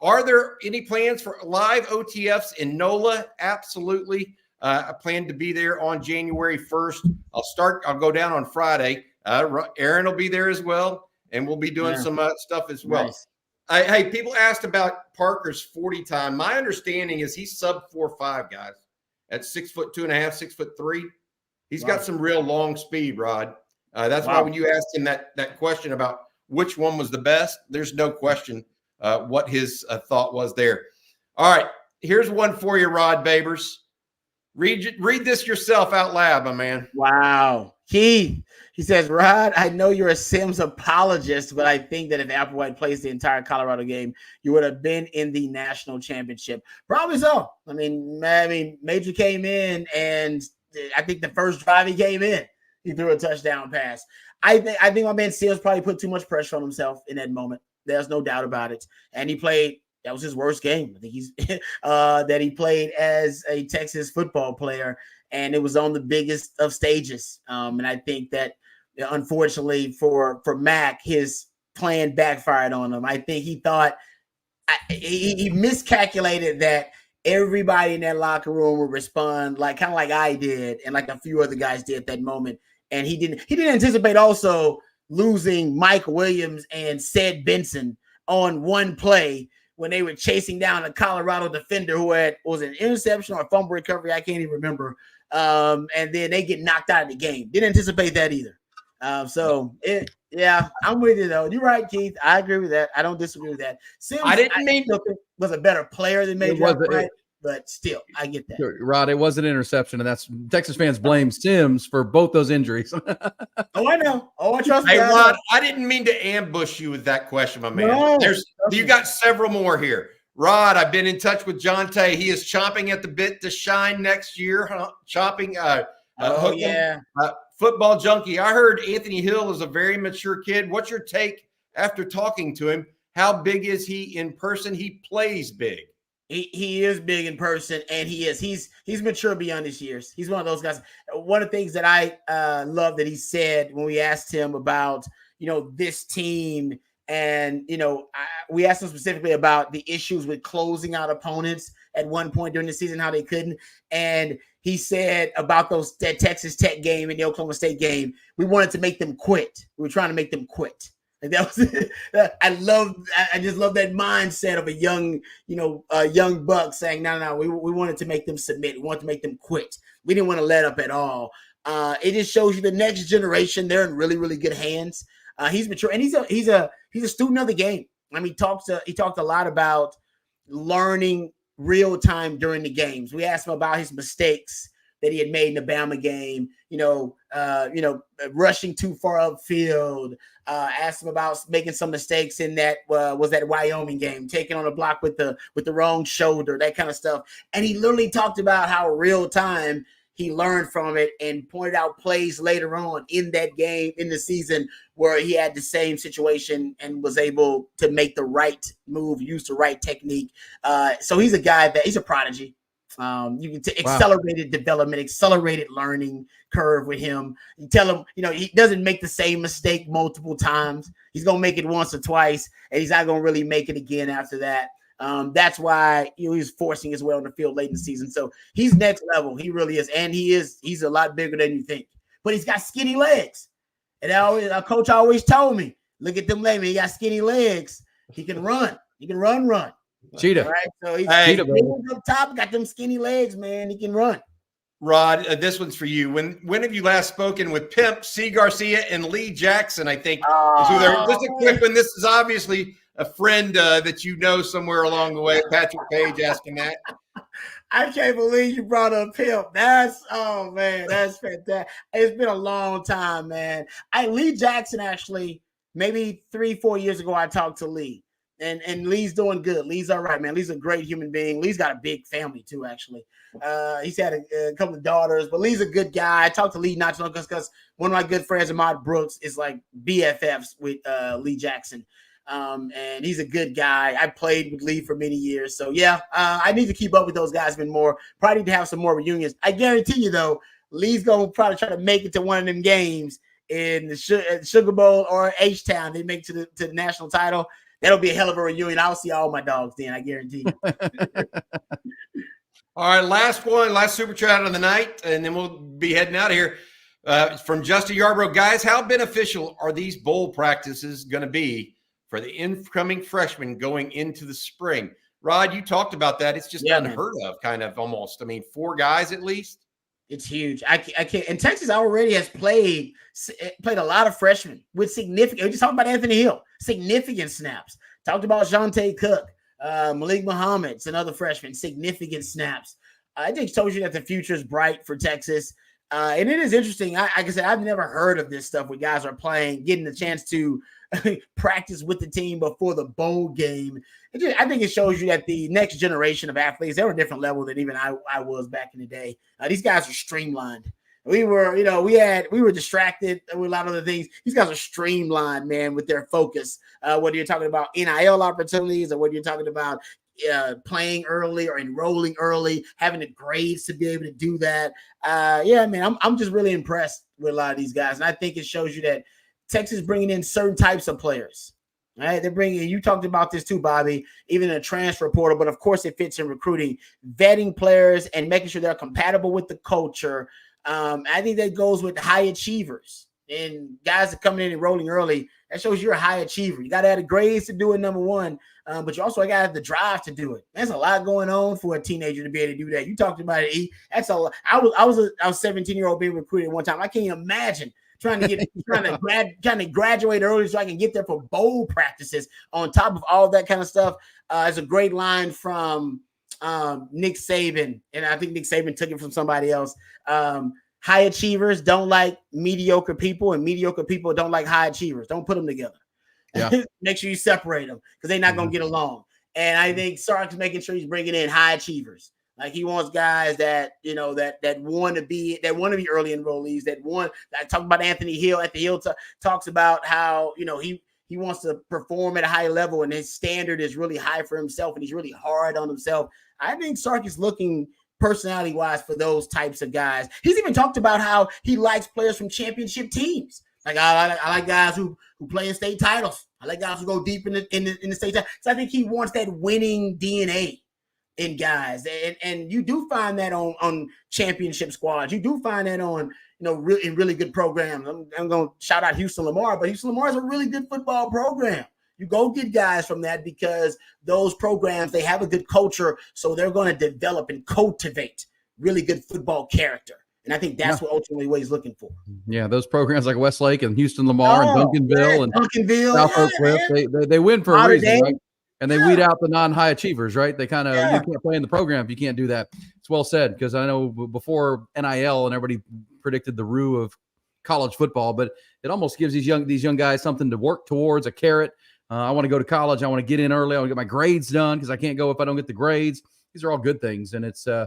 Are there any plans for live OTFs in NOLA? Absolutely. I plan to be there on January 1st. I'll go down on Friday. Aaron will be there as well, and we'll be doing some stuff as well. Nice. Hey, people asked about Parker's 40 time. My understanding is he's sub 4.5, guys, at 6'2.5", 6'3". He's got some real long speed, Rod. That's why when you asked him that question about which one was the best, there's no question what his thought was there. All right, here's one for you, Rod Babers. Read this yourself out loud, my man. Wow. He says, Rod, I know you're a Sims apologist, but I think that if Applewhite plays the entire Colorado game, you would have been in the national championship. Probably so. I mean, Major came in, and I think the first drive he came in, he threw a touchdown pass. I think my man Sims probably put too much pressure on himself in that moment. There's no doubt about it. And he played. That was his worst game. I think he's that he played as a Texas football player, and it was on the biggest of stages. And I think that, unfortunately for Mac, his plan backfired on him. I think he thought, he miscalculated that everybody in that locker room would respond kind of like I did, and like a few other guys did at that moment. And he didn't anticipate also losing Mike Williams and Sid Benson on one play when they were chasing down a Colorado defender who was an interception or a fumble recovery. I can't even remember. And then they get knocked out of the game. Didn't anticipate that either. Yeah, I'm with you though. You're right, Keith. I agree with that. I don't disagree with that. Sims, I was a better player than Major, right? But still, I get that. Rod, it was an interception, and that's Texas fans blame Sims for both those injuries. Oh, I know. Oh, I trust. Hey, Rod, I didn't mean to ambush you with that question, my man. No, you got several more here. Rod, I've been in touch with John Tay. He is chomping at the bit to shine next year. Football junkie. I heard Anthony Hill is a very mature kid. What's your take after talking to him? How big is he in person? He plays big. He is big in person, and he's mature beyond his years. He's one of those guys. One of the things that I love that he said when we asked him about this team, and we asked him specifically about the issues with closing out opponents at one point during the season, how they couldn't. And he said about that Texas Tech game and the Oklahoma State game, we wanted to make them quit. We were trying to make them quit. And that was I just love that mindset of a young buck saying, no, we wanted to make them submit. We wanted to make them quit. We didn't want to let up at all. It just shows you the next generation, they're in really, really good hands. He's mature, and he's a student of the game. I mean, he talked a lot about learning real time during the games. We asked him about his mistakes that he had made in the Bama game, rushing too far upfield. Asked him about making some mistakes in that Wyoming game, taking on a block with the wrong shoulder, that kind of stuff. And he literally talked about how real time he learned from it and pointed out plays later on in that game, in the season, where he had the same situation and was able to make the right move, use the right technique. So he's a guy he's a prodigy. You can accelerated development, accelerated learning curve with him. You tell him, he doesn't make the same mistake multiple times. He's going to make it once or twice, and he's not going to really make it again after that. That's why he's forcing his way on the field late in the season. So he's next level. He really is. And he's a lot bigger than you think. But he's got skinny legs. And our coach always told me, look at them legs. He got skinny legs. He can run. He can run. Cheetah. All right. So he's up top, got them skinny legs, man. He can run. Rod, this one's for you. When have you last spoken with Pimp, C. Garcia, and Lee Jackson? I think. Just a quick one. This is obviously a friend that you know somewhere along the way. Patrick Page asking that. I can't believe you brought up Pimp. That's fantastic. It's been a long time, man. Lee Jackson, actually, maybe 3-4 years ago, I talked to Lee. And Lee's doing good. Lee's all right, man. Lee's a great human being. Lee's got a big family too, actually. He's had a couple of daughters, but Lee's a good guy. I talked to Lee not too long because one of my good friends, Ahmad Brooks, is like BFFs with Lee Jackson. And he's a good guy. I played with Lee for many years. So, yeah, I need to keep up with those guys a bit more. Probably need to have some more reunions. I guarantee you, though, Lee's going to probably try to make it to one of them games in the Sugar Bowl or H-Town. They make to the national title. That'll be a hell of a reunion. I'll see all my dogs then, I guarantee you. All right, last super chat of the night, and then we'll be heading out of here. From Justin Yarbrough, guys, how beneficial are these bowl practices going to be for the incoming freshmen going into the spring? Rod, you talked about that. It's just unheard of, kind of almost. I mean, 4 guys at least. It's huge. I can't. And Texas already has played a lot of freshmen with significant. We just talked about Anthony Hill, significant snaps. Talked about Jonte Cook, Malik Muhammad's another freshman, significant snaps. I just told you that the future is bright for Texas, and it is interesting. Like I said, I've never heard of this stuff where guys are getting the chance to practice with the team before the bowl game. I think it shows you that the next generation of athletes, they're a different level than even I was back in the day. These guys are streamlined. We were distracted with a lot of the things. These guys are streamlined, man, with their focus. Whether you're talking about NIL opportunities or whether you're talking about playing early or enrolling early, having the grades to be able to do that. Man, I'm just really impressed with a lot of these guys. And I think it shows you that Texas bringing in certain types of players. Right, they're bringing. You talked about this too, Bobby. Even a transfer portal, but of course, it fits in recruiting, vetting players, and making sure they're compatible with the culture. I think that goes with high achievers and guys that coming in and rolling early. That shows you're a high achiever. You got to have the grades to do it, number one, but you also got to have the drive to do it. There's a lot going on for a teenager to be able to do that. You talked about it, E. That's a lot. I was a 17-year-old being recruited one time. I can't imagine trying to graduate early so I can get there for bowl practices on top of all that kind of stuff. It's a great line from Nick Saban, and I think Nick Saban took it from somebody else. High achievers don't like mediocre people, and mediocre people don't like high achievers. Don't put them together. Yeah. Make sure you separate them because they're not going to get along. And I think Sark's making sure he's bringing in high achievers. Like he wants guys that that want to be early enrollees. I talk about Anthony Hill. Anthony Hill talks about how he wants to perform at a high level, and his standard is really high for himself, and he's really hard on himself. I think Sark is looking personality-wise for those types of guys. He's even talked about how he likes players from championship teams. Like I like guys who play in state titles. I like guys who go deep in the state titles. So I think he wants that winning DNA in guys, and you do find that on championship squads. You do find that on in really good programs. I'm going to shout out Houston Lamar, but Houston Lamar is a really good football program. You go get guys from that because those programs, they have a good culture, so they're going to develop and cultivate really good football character. And I think that's what he's looking for. Yeah, those programs like Westlake and Houston Lamar and Duncanville and South Oak Cliff, they win for a reason, right? And they weed out the non-high achievers, right? They kind of you can't play in the program if you can't do that. It's well said, because I know before NIL and everybody predicted the rue of college football, but it almost gives these young guys something to work towards, a carrot. I want to go to college. I want to get in early. I want to get my grades done because I can't go if I don't get the grades. These are all good things, and it's I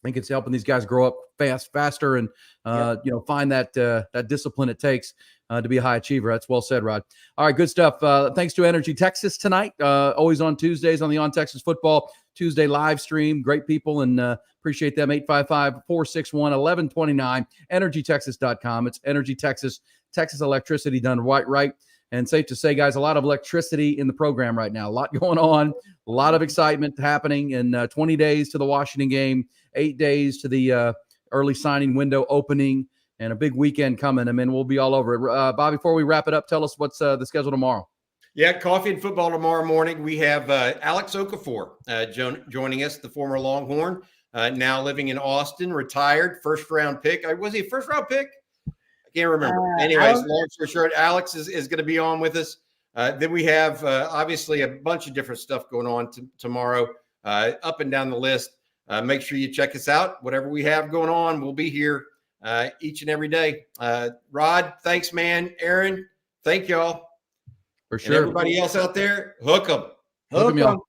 think it's helping these guys grow up faster, and find that discipline it takes to be a high achiever. That's well said, Rod. All right, good stuff. Thanks to Energy Texas tonight. Always on Tuesdays on the On Texas Football Tuesday live stream. Great people, and appreciate them. 855-461-1129. EnergyTexas.com. It's Energy Texas. Texas electricity done right. And safe to say, guys, a lot of electricity in the program right now. A lot going on. A lot of excitement happening in 20 days to the Washington game, 8 days to the early signing window opening, and a big weekend coming. I mean, we'll be all over it. Bob, before we wrap it up, tell us what's the schedule tomorrow. Yeah, coffee and football tomorrow morning. We have Alex Okafor joining us, the former Longhorn, now living in Austin, retired, first-round pick. Was he a first-round pick? Can't remember. Anyways, long story short, Alex is going to be on with us. Then we have obviously a bunch of different stuff going on tomorrow, up and down the list. Make sure you check us out. Whatever we have going on, we'll be here each and every day. Rod, thanks, man. Aaron, thank y'all. For sure. And everybody else out there, hook 'em. Hook 'em, y'all.